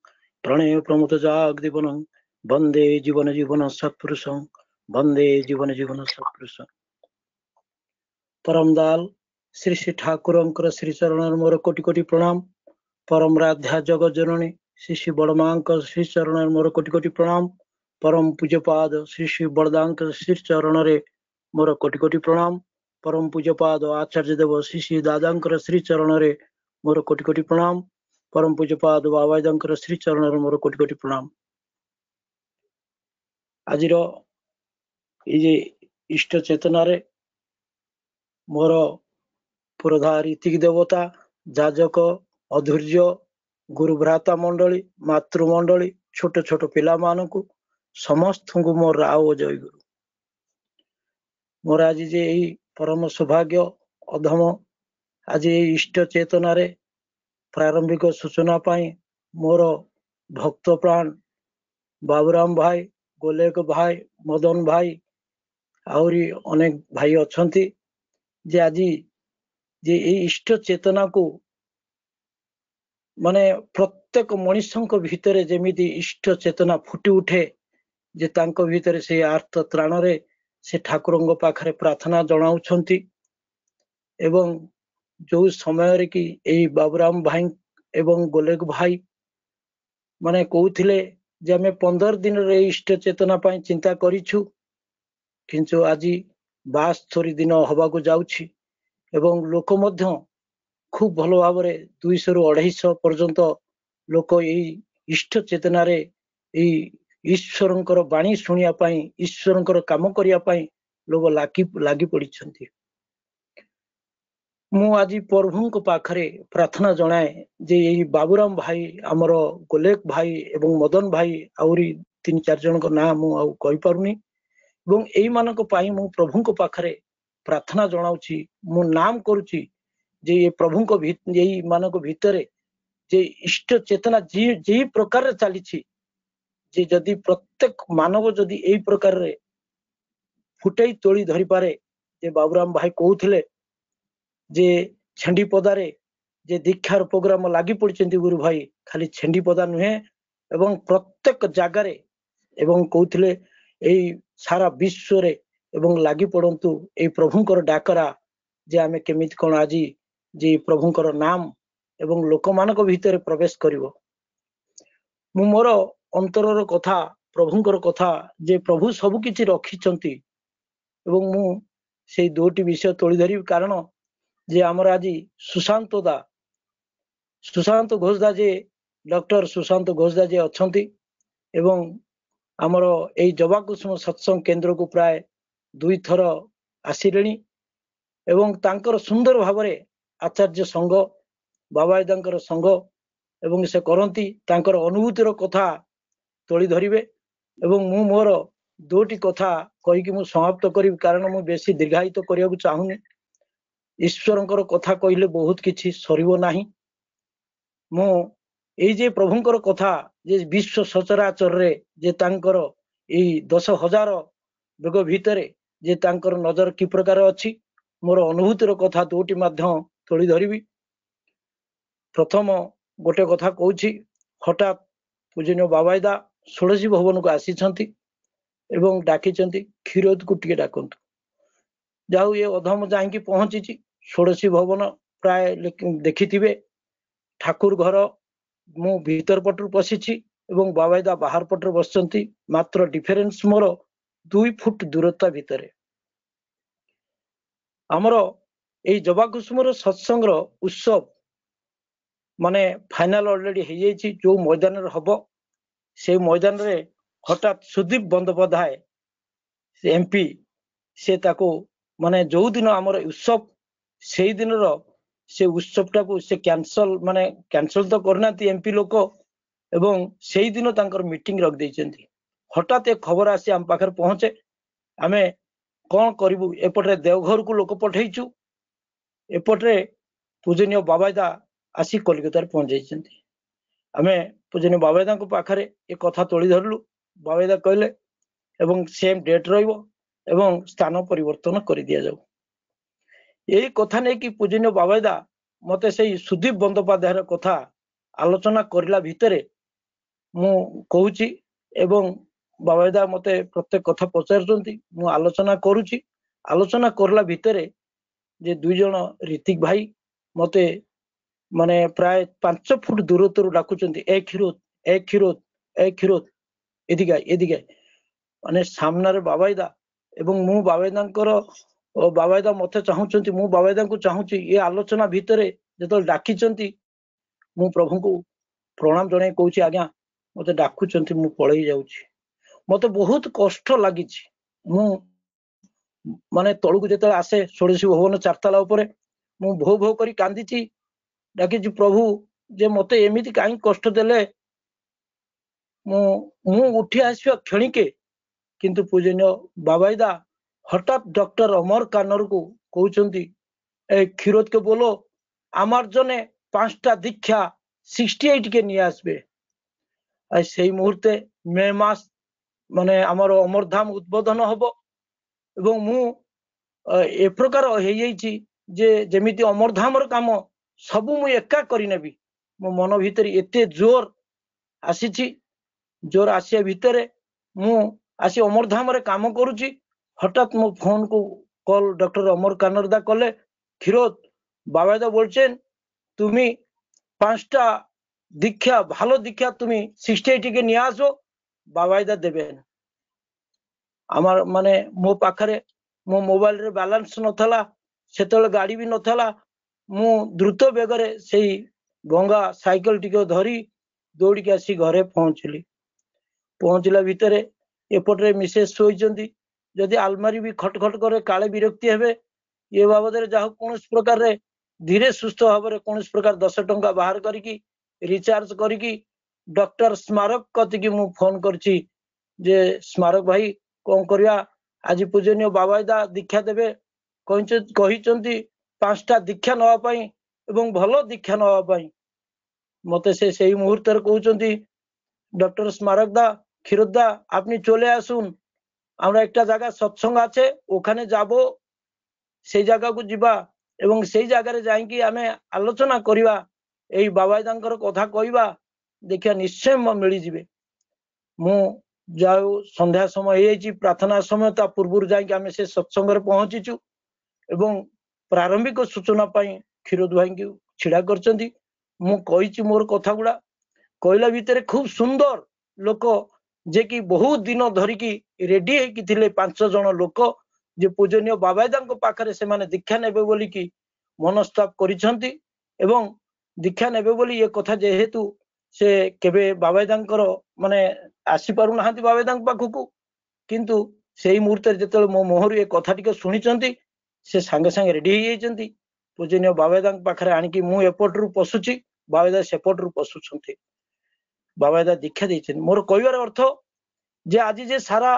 प्रणय प्रमुद जागदीवनं वंदे जीवन जीवन सत्पुरुषं वंदे जीवन जीवन सत्पुरुषं। परम दाल श्री श्री ठाकुरंकर श्री चरण मोर कोटि कोटि प्रणाम। परम राध्या जगत जननी श्री श्री बड़मांक श्री चरण मोर कोटि कोटि प्रणाम। परम पूज्यपाद श्री श्री बड़दांक श्री चरण रे मोर कोटि कोटि प्रणाम। परम पूज्यपाद आचार्य देव श्री श्री दादांकर श्री चरण रे मोर कोटि कोटि प्रणाम। परम पूज्यपाद बाबाईदांकर श्री चरण रे मोर कोटि कोटि प्रणाम। आजिर ये इष्ट चेतना रे मोर पुरोधा रीतिक देवता जाजक अधूर्य गुरु भ्राता मंडली मातृमंडली छोट छोट पिला मानकु समस्त को मोर राव जय गुरु। मोर आज जे परम सौभाग्य अधम आज इष्ट चेतना रे प्रारंभिक सूचना पाई मोर भक्त प्राण बाबूराम भाई गोलेक भाई मदन भाई आउरी अनेक भाई अच्छी जे आज जे इष्ट चेतना को माने प्रत्येक मनुष्य भितर जेमिति इष्ट चेतना फुटी उठे जे तांको भितर से आर्त त्राण रे से ठाकुरंग पाखरे प्रार्थना जनाउछंती एवं जो समय रे कि एई बाबूराम भाई एवं गोलेक भाई माने कहूथिले जे हमें 15 दिन रे इष्ट चेतना पाई चिंता करिछु किंतु आज 72 दिन हबाकू जाउछि एवं लोक मध्य खूब भलो भाव रे 200 रु 250 पर्यंत लोक एई इष्ट चेतना रे एई ईश्वरंकर बाणी शुणिया पाई ईश्वरंकर काम करिया पाई लोग लागी पड़िछंती। मु आज प्रभुंक पाखरे प्रार्थना जनाए जे यही बाबूराम भाई आमर गोलेक भाई एवं मदन भाई आउरी 3-4 जन ना मु कहि पारुनी एवं एई मानक पाई मु प्रभुंक पाखरे प्रार्थना जनाउची मु नाम करूची जे ये प्रभुंक यही मानक भितरे जे इष्ट चेतना जे प्रकार रे चलीछि जे जदि प्रत्येक मानव जदि एई प्रकार रे फुटई तोली धरि पारे जे बाबूराम भाई कहूथिले जे छेंडी पदारे जे दीक्षार प्रोग्राम लागी पड़िचंती गुरु भाई खाली छेंडी पदा नुहे एवं प्रत्येक जगारे एवं कहूथिले एई सारा विश्व रे एवं लागी पड़ंतु एई प्रभुंकर डाकरा जे आमे केमिति कोन आजी जे प्रभुंकर नाम एवं लोक मानक भितर प्रवेश करिवो ମୁଁ ମୋର ଅନ୍ତରର କଥା ପ୍ରଭୁଙ୍କର କଥା ଯେ ପ୍ରଭୁ ସବୁ କିଛି ରଖିଛନ୍ତି ଏବଂ ମୁଁ ସେଇ ଦୁଇଟି ବିଷୟ ତୋଳି ଧରିବି କାରଣ ଯେ ଆମର ଆଜି ସୁଶାନ୍ତ ଘୋଷ ଦା ଯେ ଡକ୍ଟର ସୁଶାନ୍ତ ଘୋଷ ଦା ଯେ ଅଛନ୍ତି ଏବଂ ଆମର ଏଇ ଜବାକୁସୁମ ସତ୍ସଙ୍ଗ କେନ୍ଦ୍ରକୁ ପ୍ରାୟ 2 ଥର ଆସିଲେଣି ଏବଂ ତାଙ୍କର ସୁନ୍ଦର ଭାବରେ ଆଚାର୍ଯ୍ୟ ସଂଘ ବାବାଦାଙ୍କର ସଂଘ ଏବଂ ସେ କରନ୍ତି ତାଙ୍କର ଅନୁଭୂତିର କଥା ତୋଳି ଧରିବେ ଏବଂ ମୁଁ ମୋର 2ଟି କଥା କହିକି ମୁଁ ସମାପ୍ତ କରିବି କାରଣ ମୁଁ ବେଶୀ ଦୀର୍ଘାୟିତ କରିବାକୁ ଚାହୁଁନି ଈଶ୍ୱରଙ୍କର କଥା କହିଲେ ବହୁତ କିଛି ସରିବ ନାହିଁ ମୁଁ ଏଇ ଯେ ପ୍ରଭୁଙ୍କର କଥା ଯେ ବିଶ୍ୱ ସଚରାଚରରେ ଯେ ତାଙ୍କର ଏଇ 10,000 ବେଗ ଭିତରେ ଯେ ତାଙ୍କର ନଜର କି ପ୍ରକାର ଅଛି ମୋର ଅନୁଭୂତିର କଥା 2ଟି ମଧ୍ୟ ତୋଳି ଧରିବି ପ୍ରଥମ ଗୋଟେ କଥା କହୁଛି ହଠାତ୍ ପୂଜନୀୟ ବାବାଇଦା ଷୋଡ଼ଶୀ ଭବନକୁ ଆସିଛନ୍ତି ଏବଂ ଡାକିଛନ୍ତି କ୍ଷୀରୋଦକୁ ଟିକେ ଡାକନ୍ତୁ ଯାଉ ଏ ଅଧମ ଯାଇକି ପହଞ୍ଚିଛି ଷୋଡ଼ଶୀ ଭବନ ପ୍ରାୟ ଦେଖିଥିବେ ଠାକୁର ଘର ମୁଁ ଭିତର ପଟରୁ ପଶିଛି ଏବଂ ବାବାଇଦା ବାହାର ପଟରେ ବସିଛନ୍ତି ମାତ୍ର ଡିଫରେନ୍ସ ମୋର 2 ଫୁଟ ଦୂରତା ଭିତରେ ଆମର ଏଇ ଜବାକୁସୁମର ସତ୍ସଙ୍ଗର ଉତ୍ସବ ମାନେ ଫାଇନାଲ ଅଲରେଡି ହେଇଯାଇଛି ଯୋଉ ମଇଦାନରେ ହବ সেই ମଇଦାନରେ ହଠାତ୍ ସୁଦୀପ ବନ୍ଦୋପାଧ୍ୟାୟ ଏମପି ସେ ତାକୁ ମାନେ ଯୋଉ ଦିନ ଆମର ଉତ୍ସବ ସେଇ ଦିନର ସେ ଉତ୍ସବଟାକୁ ସେ କ୍ୟାନ୍ସଲ ତ କରିନାହାନ୍ତି ଏମପି ଲୋକ ଏବଂ ସେଇ ଦିନ ତାଙ୍କର ମିଟିଂ ରଖିଦେଇଛନ୍ତି ହଠାତ୍ ଏ ଖବର ଆସି ଆମ ପାଖରେ ପହଞ୍ଚେ ଆମେ କଣ କରିବୁ ଏପଟରେ ଦେଓଘରକୁ ଲୋକ ପଠେଇଛୁ ଏପଟରେ ପୂଜନୀୟ ବାବାଇଦା ଆସି କଲିକତାରେ ପହଞ୍ଚାଇଛନ୍ତି ଆମେ ପୂଜନୀୟ ବାବାଇଦାଙ୍କ ପାଖରେ ଏ କଥା ତୋଳି ଧରିଲୁ ବାବାଇଦା କହିଲେ ଏବଂ ସେମ୍ ଡେଟ୍ ରହିବ ଏବଂ ସ୍ଥାନ ପରିବର୍ତ୍ତନ କରିଦିଆଯାଉ ଏଇ କଥା ନେଇକି ପୂଜନୀୟ ବାବାଇଦା ମତେ ସେଇ ସୁଦୀପ ବନ୍ଦୋପାଧ୍ୟାୟର କଥା ଆଲୋଚନା କରିଲା ଭିତରେ ମୁଁ କହୁଛି ଏବଂ ବାବାଇଦା ମତେ ପ୍ରତ୍ୟେକ କଥା ପଚାରୁଛନ୍ତି ମୁଁ ଆଲୋଚନା କରୁଛି ଆଲୋଚନା କରିଲା ଭିତରେ ଯେ 2 ଜଣ ରୀତିକ ଭାଇ ମତେ ମାନେ ପ୍ରାୟ 5 ଫୁଟ ଦୂରତରୁ ଡାକୁଛନ୍ତି ଏ କ୍ଷୀରୋଦ ଏଦିକା ମାନେ ସାମ୍ନାରେ ବାବାଇଦା ଏବଂ ମୁଁ ବାବାଇଦା ମତେ ଚାହୁଁଛନ୍ତି ମୁଁ ବାବାଇଦାଙ୍କୁ ଚାହୁଁଛି ଏ ଆଲୋଚନା ଭିତରେ ଯେତେବେଳେ ଡାକିଛନ୍ତି ମୁଁ ପ୍ରଭୁଙ୍କୁ ପ୍ରଣାମ ଜଣାଇ କହୁଛି ଆଜ୍ଞା ମତେ ଡାକୁଛନ୍ତି ମୁଁ ପଳେଇ ଯାଉଛି ମତେ ବହୁତ କଷ୍ଟ ଲାଗିଛି ମୁଁ ମାନେ ତଳକୁ ଯେତେବେଳେ ଆସେ ଷୋଡ଼ଶୀ ଭବନ 4 ତାଲା ଉପରେ ମୁଁ ଭୋ ଭୋ କରି କାନ୍ଦିଛି ଡାକିଛି ପ୍ରଭୁ ଯେ ମତେ ଏମିତି କାହିଁ କଷ୍ଟ ଦେଲେ ମୁଁ ଉଠି ଆସିବା କ୍ଷଣିକେ କିନ୍ତୁ ପୂଜନୀୟ ବାବାଇଦା হঠাৎ ডক্টর অমর কান্নরকু কৌଛନ୍ତି এই ক্ষীরোদকে বলো আমার জন্য 5টা দীক্ষা 68 কে নিয়ে আসবে আর সেই মুহূর্তে মে মাস মানে আমার অমরধাম উদ্বোধন হব এবং মু এ প্রকার ହେଇଯାଇଛି যে যেମିତି অমরধামর কাম ସବୁ ମୁଁ ଏକା କରିନେବି ମୋ ମନ ଭିତରେ ଏତେ ଜୋର ଆସିଛି ଜୋର ଆସିବା ଭିତରେ ମୁଁ আসি অমরধামরে কাম করুছি হঠাৎ মো ফোন কু কল ডক্টর অমর কান্নরদা কলে ক্ষীরোদ বাবাইদা বলছেন তুমি 5টা দীক্ষা ভালো দীক্ষা তুমি 68 কে নিয়ে আসো বাবাইদা দেবেন আমার মানে মো পাখরে মো মোবাইল রে ব্যালেন্স নথলা সেতলে গাড়ি भी নথলা মু দ্রুত বেগরে সেই গঙ্গা সাইকেল টিকে ধরি দৌড়িକି আসি ঘরে ପହଞ୍ଚିଲା ଭିତରେ ଏପଟରେ ମିସେସ ଶୋଇଛନ୍ତି ଯଦି ଆଲମାରି ବି ଖଟଖଟ କରେ କାଳେ ବିରକ୍ତି ହେବେ ଏ ବାବଦରେ ଯାହା କୌଣସି ପ୍ରକାରରେ ଧୀରେ ସୁସ୍ଥ ଭାବରେ କୌଣସି ପ୍ରକାର 10 ଟଙ୍କା ବାହାର କରିକି ରିଚାର୍ଜ କରିକି ଡକ୍ଟର ସ୍ମାରକ କତିକି ମୁଁ ଫୋନ କରିଛି ଯେ ସ୍ମାରକ ଭାଇ କଣ କରିବା ଆଜି ପୂଜନୀୟ ବାବାଇଦା ଦୀକ୍ଷା ଦେବେ କହିଛନ୍ତି 5ଟା ଦୀକ୍ଷା ନେବା ପାଇଁ ଏବଂ ଭଲ ଦୀକ୍ଷା ନେବା ପାଇଁ মতে সেই মুহূর্তে কৌଛନ୍ତି ডক্টর স্মারক দা ক্ষীরোদ দা আপনি চলে আসুন আমরা একটা জায়গা সৎসঙ্গ আছে ওখানে যাব সেই জায়গাକୁ ଯିବା এবং সেই জায়গাରେ ଯାଇକି ଆମେ আলোচনা କରିବା এই বাবাইদাଙ୍କର কথা କହିବା ଦେଖିଆ ନିଶ୍ଚୟ ମିଳିଯିବେ ମୁଁ ଯାଉ ସନ୍ଧ୍ୟା ସମୟ ହେଇଯାଇଛି ପ୍ରାର୍ଥନା ସମୟ ତା ପୂର୍ବରୁ ଯାଇକି ଆମେ ସେ ସତ୍ସଙ୍ଗରେ ପହଞ୍ଚିଛୁ ଏବଂ ପ୍ରାରମ୍ଭିକ ସୂଚନା ପାଇଁ ক্ষীରୋଦ ଭାଇଙ୍କୁ ଛିଡା କରିଛନ୍ତି ମୁଁ କହିଛି ମୋର କଥା ଗୁଡା कोइला भितर खूब सुंदर लोक जे कि बहुत दिन धरिकी रेडी होकी थिले 5 जन लोक जे पूजनीय बाबादांको पाखरे से माने दीक्षा नेबे बोली की मनस्ताप करिसंती एवं दीक्षा नेबे बोली ये कथा जेहेतु से केबे बाबादांकर माने आसी पारु नाहंती बाबादांक पाखकु किंतु सेही मुहूर्त जेतल मो मोहरु ये कथा टिके सुनिचंती से संगे संगे रेडी हो जाइचंती पूजनीय बाबादांक पाखरे आनिकी मु एपटरु पसुची बाबादा सेपटरु पसुचंती बाबादा दीक्षा देइछन मोर कहबार अर्थ जे आज जे सारा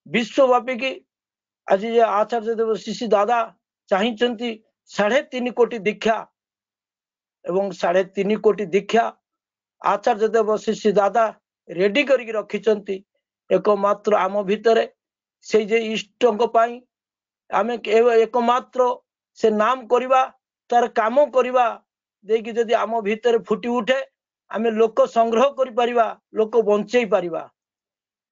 विश्वव्यापी की आज जे आचार्य देव शिशि दादा चाहिचंती 3.5 कोटी दीक्षा एवं 3.5 कोटी दीक्षा आचार्य देव शिशि दादा रेडी करके रखिचंती एकमात्र आम भितरे से जे इष्टଙ୍କ ପାଇଁ आमे एकमात्र से नाम करवा तार काम करवा देकी जदि आम भितरे फुटी उठे आमे लोक संग्रह करि परिबा लोक बंचै परिबा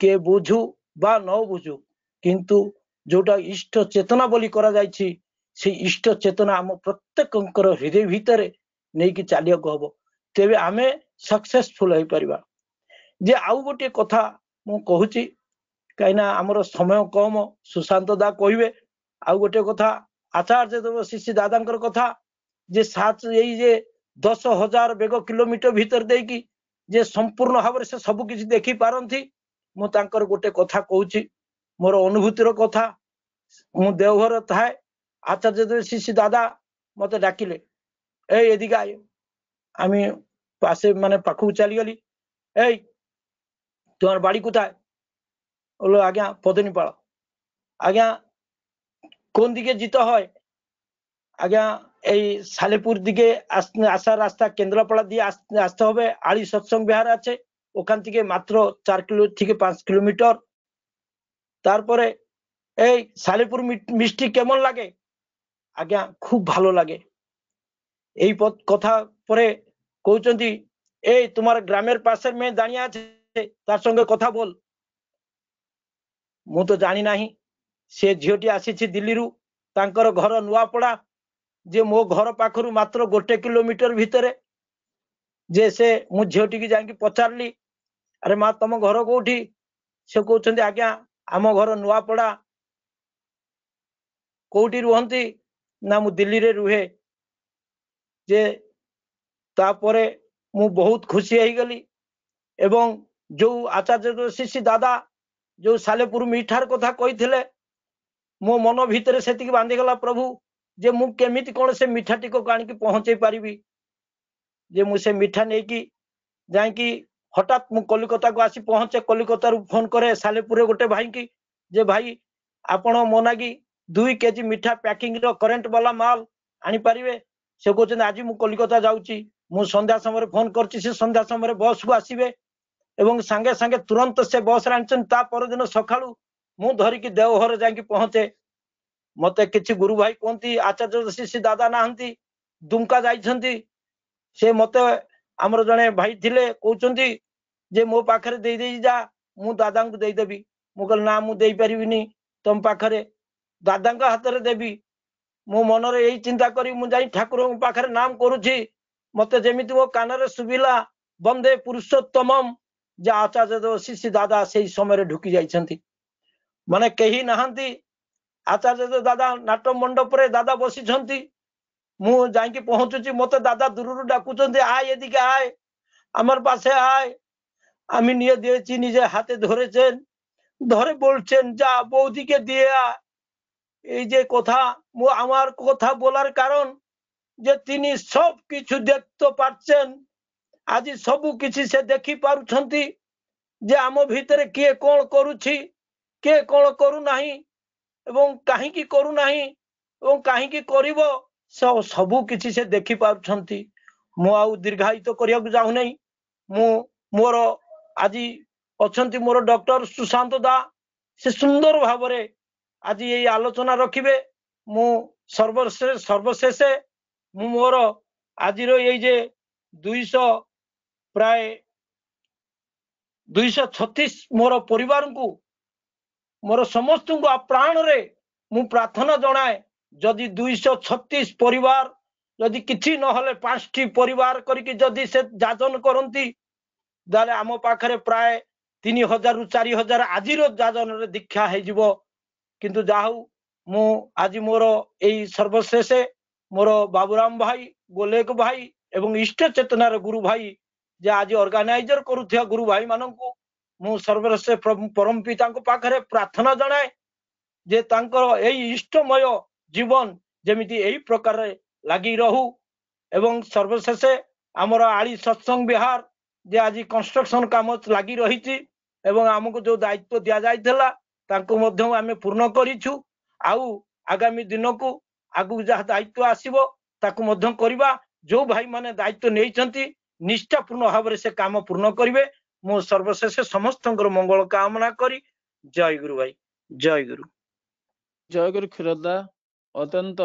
के बुझू बा न बुझू किंतु जोटा इष्ट चेतना बोली करा जायछि से इष्ट चेतना आम प्रत्येकंकर हृदय भितरे नहीं कि चलिया को हबो तेबे आमे सक्सेसफुल होई परिबा जे आउ गोटे कथा मु कहूची काइना हमर समय कम सुशांत दा कहिबे आउ गोटे कथा आचार्य देव शिशि दादांकर कथा जे सात यही जे 10,000 बेग किलोमीटर भीतर देकी जे संपूर्ण भाव से सब किछि देखि पारंती मु तांकर गोटे कथा कहूची मोर अनुभूतिर कथा मु देवघर थाए आचार्य देव शिशि दादा मते डाकिले ए एदिका आय आमी पासे माने पाखु चली गली ए तुम्हार बाड़ी कुताय बोलो आज्ञा पदनी पाଳ आज्ञा कोन दिके जीत হয় आज्ञा এই সালেপুর দিকে আসার রাস্তা কেন্দ্রাপাড়া দিয়ে আসতে হবে আলী সৎসঙ্গ বিহার আছে ওখান থেকে মাত্র 4 কিলো থেকে 5 কিলোমিটার তারপরে এই সালেপুর মিষ্টি কেমন লাগে আজ্ঞা খুব ভালো লাগে এই কথা পরে কইচন্তি এই তোমার গ্রামের পাশের মেয়ে দাঁড়িয়ে আছে তার সঙ্গে কথা বল মু তো জানি নাই সে ঝিওটি আসিছি দিল্লীরু তাঙ্কর ঘর নুয়াপড়া जे मो घर पाखरु मात्र 1 किलोमीटर भितरे जे से मु झियोटी की जाकी पचारली अरे माँ तुम घर कोठी से कहते आज्ञा आम घर नुआपड़ा कोठी रुहंती ना मु दिल्ली रे रुहे जे तापरे मु बहुत खुशी हो गली एवं जो आचार्य शिशि दादा जो सालेपुर मिठार कथा कही मो मन भितर से बांधीगला प्रभु जे मु केमिति कोन से मिठा टिको काणी पहुंचे पारिबी जे मु से मिठा नहीं कि जाकी हठात मु कलिकता को आसी पहुंचे कलिकता रु फोन करे सालेपुर गोटे भाई की जे भाई आपण मोनागी 2 केजी मिठा पैकिंग रो करंट वाला माल आनी पारिबे से कहते आज मु कलिकता जाउची मु संध्या समय फोन करची से संध्या समय बस को आसीबे एवं संगे संगे तुरंत से बस रांचन ता पर दिन सखाळू मु धरी की देवघर जाकी पहुंचे मते किछि गुरु भाई कोंती आचार्य शिशि दादा नाहंती दुमका जाइछंती से मते हमर जने भाई थिले कहउचंती जे मो पाखरे देई देई जा मु दादा को देई देबी मु कहल ना मु देई परिबिनी तम पाखरे दादा का हाथ रे देबी मो मन रे एई चिंता करी मु जाई ठाकुर पाखरे नाम करूची मते जेमिति मो कान रे सुबिला वंदे पुरुषोत्तमम जे आचार्य शिशि दादा सेई समय रे ढुकी जाइछंती माने केही नाहंती आचार्य दादा नाट मंडप रे दादा बसी मु जाकी पहुंचुची मत दादा दूर डाकुचंती आय एदिके आय आमर पासे आय आमी निये दिएची निजे हाथे धरेছেন धरे बोलছেন जा बौदिके দিয়ে এই যে কথা মু আমার কথা বলার কারণ যে তিনি সব কিছু দেখতে পাচ্ছেন আজি সব কিছু সে দেখি পারুছন্তি যে আম ভিতরে কে কোন করুছি কে কোন করু नाही एवं कहीं करू नाही एवं कहीं करिवो सबु किछि से देखि पाउछंती मु आउ दीर्घायित करिया जाऊ नै मु मोर आजि अछंती मोर डॉक्टर सुशांत दा से सुंदर भाव रे आज ये आलोचना रखिबे मु सर्वशेष मु मोर आज रो ये जे 200 प्राय 236 मोर परिवार को मोर समस्त को प्राण रे मु प्रार्थना जनाए जदि 236 परिवार जदि किछि न हले 5टी परिवार करिकि जदि से जाजन करंती ତାହେଲେ ଆମ ପାଖରେ ପ୍ରାୟ 3000 ରୁ 4000 ଆଜିର ଯାଜନରେ ଦୀକ୍ଷା ହେଇଯିବ। କିନ୍ତୁ ଯାହା ହଉ ମୁଁ ଆଜି ମୋର ଏଇ ସର୍ବଶେଷ ମୋର ବାବୁରାମ ଭାଇ, ଗୋଲେକ ଭାଇ ଏବଂ ଇଷ୍ଟ ଚେତନାର ଗୁରୁ ଭାଇ ଯେ ଆଜି ଅର୍ଗାନାଇଜର କରୁଥିବା ଗୁରୁ ଭାଇ ମାନଙ୍କୁ ମୁଁ ସର୍ବଶେଷ ପରମ ପିତାଙ୍କ ପାଖରେ ପ୍ରାର୍ଥନା ଜଣାଏ ଯେ ତାଙ୍କର ଏଇ ଇଷ୍ଟମୟ ଜୀବନ ଯେମିତି ଏଇ ପ୍ରକାରରେ ଲାଗି ରହୁ। ଏବଂ ସର୍ବଶେଷ ଆମର ଆଳି ସତ୍ସଙ୍ଗ ବିହାର ଯେ ଆଜି କନଷ୍ଟ୍ରକ୍ସନ କାମ ଲାଗି ରହିଛି ଏବଂ ଆମକୁ ଯୋଉ ଦାୟିତ୍ୱ ଦିଆଯାଇଥିଲା ତାଙ୍କୁ ମଧ୍ୟ ଆମେ ପୂର୍ଣ୍ଣ କରିଛୁ। ଆଉ ଆଗାମୀ ଦିନକୁ ଆଗକୁ ଯାହା ଦାୟିତ୍ୱ ଆସିବ ତାକୁ ମଧ୍ୟ କରିବା। ଯୋଉ ଭାଇମାନେ ଦାୟିତ୍ୱ ନେଇଛନ୍ତି ନିଷ୍ଠାପୂର୍ଣ୍ଣ ଭାବରେ ସେ କାମ ପୂର୍ଣ୍ଣ କରିବେ। ମୁଁ ସର୍ବଶେଷ ସମସ୍ତଙ୍କର ମଙ୍ଗଳ କାମନା କରି ଜୟ ଗୁରୁ ଭାଇ, ଜୟ ଗୁରୁ। ଜୟଗୁରୁ କ୍ଷୀରୋଦା ଅତ୍ୟନ୍ତ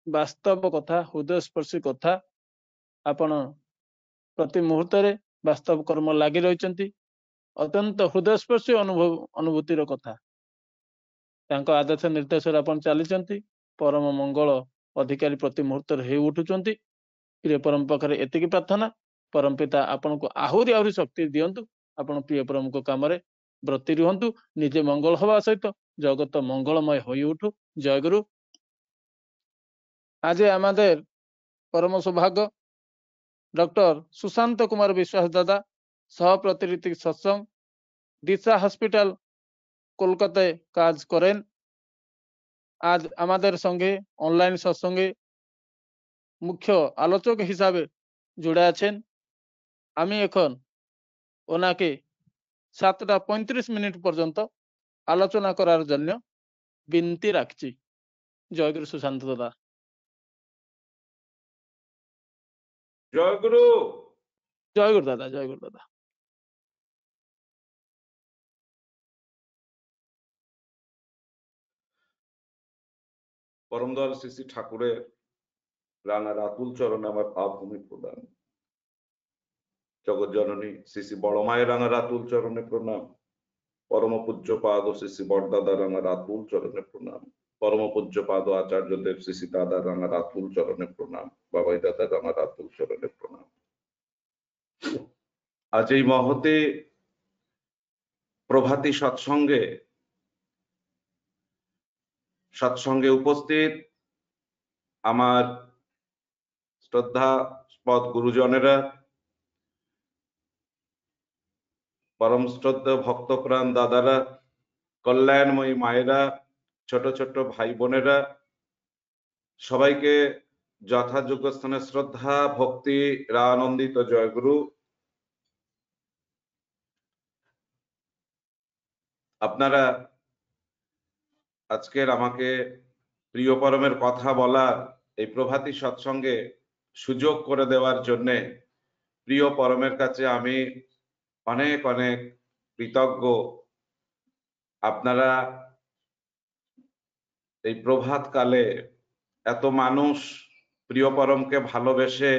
ବାସ୍ତବ କଥା, ହୃଦୟସ୍ପର୍ଶୀ କଥା। ଆପଣ ପ୍ରତି ମୁହୂର୍ତ୍ତରେ ବାସ୍ତବ କର୍ମ ଲାଗି ରହିଛନ୍ତି। ଅତ୍ୟନ୍ତ ହୃଦୟସ୍ପର୍ଶୀ ଅନୁଭୂତିର କଥା। ତାଙ୍କ ଆଦେଶ ନିର୍ଦ୍ଦେଶରେ ଆପଣ ଚାଲିଛନ୍ତି। ପରମ ମଙ୍ଗଳ ଅଧିକାରୀ ପ୍ରତି ମୁହୂର୍ତ୍ତରେ ହେଇ ଉଠୁଛନ୍ତି। ପ୍ରିୟ ପରମ ପାଖରେ ଏତିକି ପ୍ରାର୍ଥନା, ପରମ ପିତା ଆପଣଙ୍କୁ ଆହୁରି ଶକ୍ତି ଦିଅନ୍ତୁ। ଆପଣ ପ୍ରିୟ ପରମଙ୍କ କାମରେ ବ୍ରତୀ ରୁହନ୍ତୁ। ନିଜେ ମଙ୍ଗଳ ହବା ସହିତ জগত মঙ্গলময় হয়ে উঠুক। জয়গুরু। আজ আমাদের পরম সৌভাগ্য ডক্টর সুশান্ত কুমার বিশ্বাস দাদা, সহ প্রতিনিধি সৎসঙ্গ, দিশা হসপিটাল, কলকাতায় কাজ করেন। আজ আমাদের সঙ্গে অনলাইন সৎসঙ্গে মুখ্য আলোচক হিসাবে জুড়ে আছেন। আমি এখন ওনাকে 7:35 পর্যন্ত আলোচনা করার জন্য বিনতি রাখছি। জয়গুরু সুশান্ত দাদা। জয়গুরু। জয়গুরু দাদা, জয়গুরু দাদা। পরমদয়াল শ্রী শ্রী ঠাকুরের রাঙা রাতুল চরণে আমার ভাবভূমি প্রদান। জগৎ জননী শ্রী শ্রী বড় মায়ের রাঙা রাতুল চরণে প্রণাম। পরম পূজ্য পাদ শ্রী শ্রী বড়দাদা রাঙা রাতুল চরণে প্রণাম। পরম পূজ্য পাদ আচার্য দেব শ্রী শ্রী দাদা রাঙা রাতুল চরণে প্রণাম। বাবাই দাদা রাঙা রাতুল চরণে প্রণাম। আজ এই মহতে প্রভাতী সৎসঙ্গে উপস্থিত আমার শ্রদ্ধাস্পদ গুরুজনেরা, পরম শ্রদ্ধা ভক্তপ্রাণ দাদারা, কল্যাণময়ী মায়েরা, ছোট ছোট ভাই বোনেরা, সবাইকে যথাযোগ্য স্থানে শ্রদ্ধা ভক্তি আনন্দিত জয়গুরু। আপনারা আজকের আমাকে প্রিয় পরমের কথা বলার এই প্রভাতী সৎসঙ্গে সুযোগ করে দেওয়ার জন্য প্রিয় পরমের কাছে আমি অনেক অনেক কৃতজ্ঞ। আপনারা এই প্রভাত কালে এত মানুষ প্রিয় পরমকে ভালোবেসে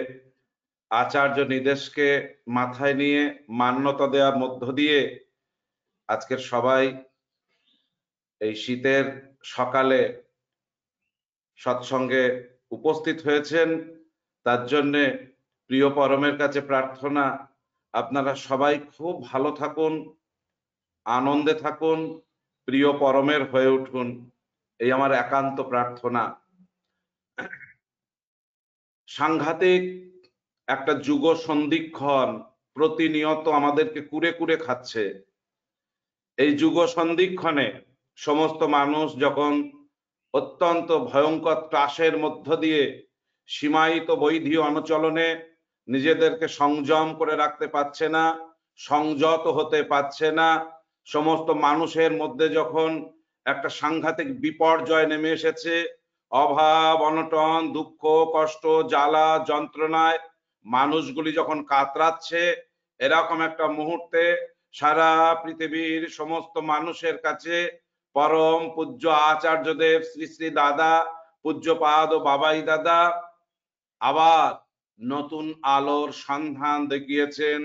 আচার্য নির্দেশকে মাথায় নিয়ে মান্যতা দেওয়ার মধ্য দিয়ে আজকের সবাই এই শীতের সকালে সৎসঙ্গে উপস্থিত হয়েছেন। তার জন্যে প্রিয় পরমের কাছে প্রার্থনা, আপনারা সবাই খুব ভালো থাকুন, আনন্দে থাকুন, প্রিয় পরমের হয়ে উঠুন, এই আমার একান্ত প্রার্থনা। সাংঘাতিক একটা যুগ সন্ধিক্ষণ প্রতিনিয়ত আমাদেরকে কুরে কুরে খাচ্ছে। এই যুগ সন্ধিক্ষণে সমস্ত মানুষ যখন অত্যন্ত ভয়ঙ্কর ত্রাসের মধ্য দিয়ে সীমায়িত বৈধি অনুচলনে নিজেদেরকে সংযম করে রাখতে পারছে না, সংযত হতে পারছে না, সমস্ত মানুষের মধ্যে যখন একটা সাংঘাতিক বিপর্যয় নেমে এসেছে, অভাব অনটন দুঃখ কষ্ট জ্বালা যন্ত্রণায় মানুষগুলি যখন কাতরাচ্ছে, এরকম একটা মুহূর্তে সারা পৃথিবীর সমস্ত মানুষের কাছে পরম পূজ্য আচার্যদেব শ্রী শ্রী দাদা পূজ্যপাদ ও বাবাই দাদা আবার নতুন আলোর সন্ধান দেখিয়েছেন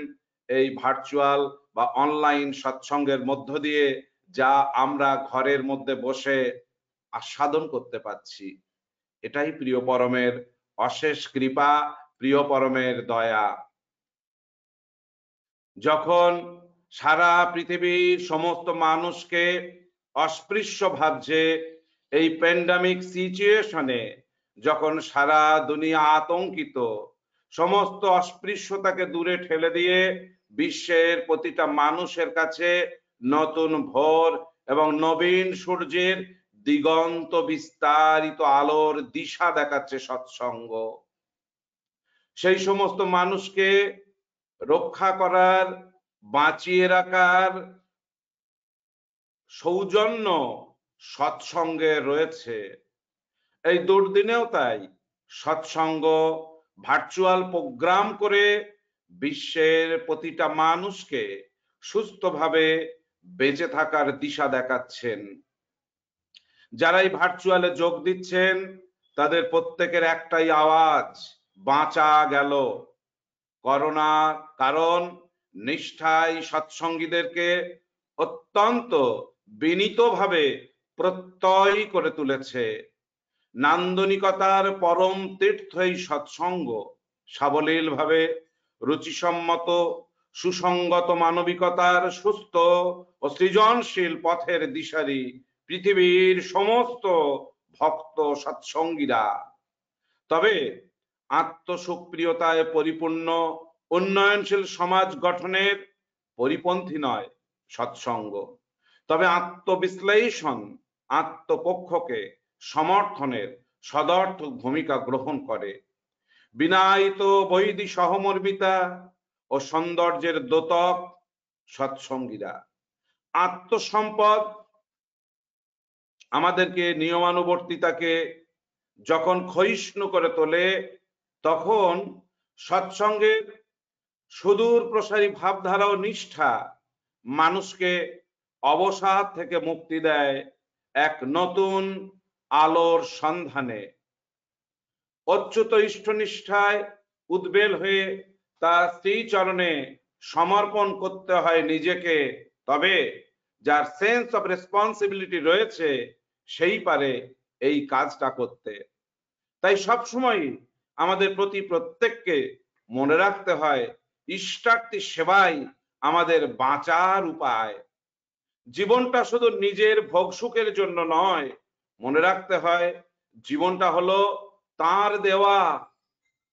এই ভার্চুয়াল বা অনলাইন সৎসঙ্গের মধ্য দিয়ে, যা আমরা ঘরের মধ্যে বসে আস্বাদন করতে পাচ্ছি। এটাই প্রিয় পরমের অশেষ কৃপা, প্রিয় পরমের দয়া। যখন সারা পৃথিবীর সমস্ত মানুষকে অস্পৃশ্য ভাবছে, এই প্যান্ডামিক সিচুয়েশনে যখন সারা দুনিয়া আতঙ্কিত, সমস্ত অস্পৃশ্যতাকে দূরে ঠেলে দিয়ে বিশ্বের প্রতিটা মানুষের কাছে নতুন ভোর এবং নবীন সূর্যের দিগন্ত বিস্তারিত আলোর দিশা দেখাচ্ছে সৎসঙ্গ। সেই সমস্ত মানুষকে রক্ষা করার, বাঁচিয়ে রাখার সৌজন্য সৎসঙ্গে রয়েছে। এই দুর্দিনেও তাই সৎসঙ্গ ভার্চুয়াল প্রোগ্রাম করে বিশ্বের প্রতিটা মানুষকে সুস্থভাবে বেঁচে থাকার দিশা দেখাচ্ছেন। যারা এই ভার্চুয়ালে যোগ দিচ্ছেন তাদের প্রত্যেকের একটাই আওয়াজ, বাঁচা গেল। করোনার কারণ নিষ্ঠায় সৎসঙ্গীদেরকে অত্যন্ত বিনীতভাবে প্রত্যয় করে তুলেছে। নান্দনিকতার পরম তীর্থ এই সৎসঙ্গ সাবলীল ভাবে রুচিসম্মত সুসংগত মানবিকতার সুস্থ ও সৃজনশীল পথের দিশারি পৃথিবীর সমস্ত ভক্ত সৎসঙ্গীরা। তবে আত্মসুপ্রিয়তায় পরিপূর্ণ উন্নয়নশীল সমাজ গঠনের পরিপন্থী নয় সৎসঙ্গ, তবে আত্মবিশ্লেষণ, আত্মপক্ষকে সমর্থনের সদর্থক ভূমিকা গ্রহণ করে। বিনায়িত বৈদি সহমর্মিতা ও সৌন্দর্যের দ্যোতক সৎসঙ্গীরা। আত্মসম্পদ আমাদেরকে নিয়মানুবর্তিতাকে যখন ক্ষয়িষ্ণু করে তোলে, তখন সৎসঙ্গের সুদূর প্রসারী ভাবধারা ও নিষ্ঠা মানুষকে অবসাদ থেকে মুক্তি দেয় এক নতুন আলোর সন্ধানে। অচ্যুত ইষ্টনিষ্ঠায় উদ্বেল হয়ে তার শ্রীচরণে সমর্পণ করতে হয় নিজেকে, তবে যার সেন্স অফ রেসপন্সিবিলিটি রয়েছে সেই পারে এই কাজটা করতে। তাই সবসময় আমাদের প্রতি প্রত্যেককে মনে রাখতে হয় ইষ্টার্থী সেবাই আমাদের বাঁচার উপায়। জীবনটা শুধু নিজের ভোগ সুখের জন্য নয়, মনে রাখতে হয় জীবনটা হলো তার দেওয়া,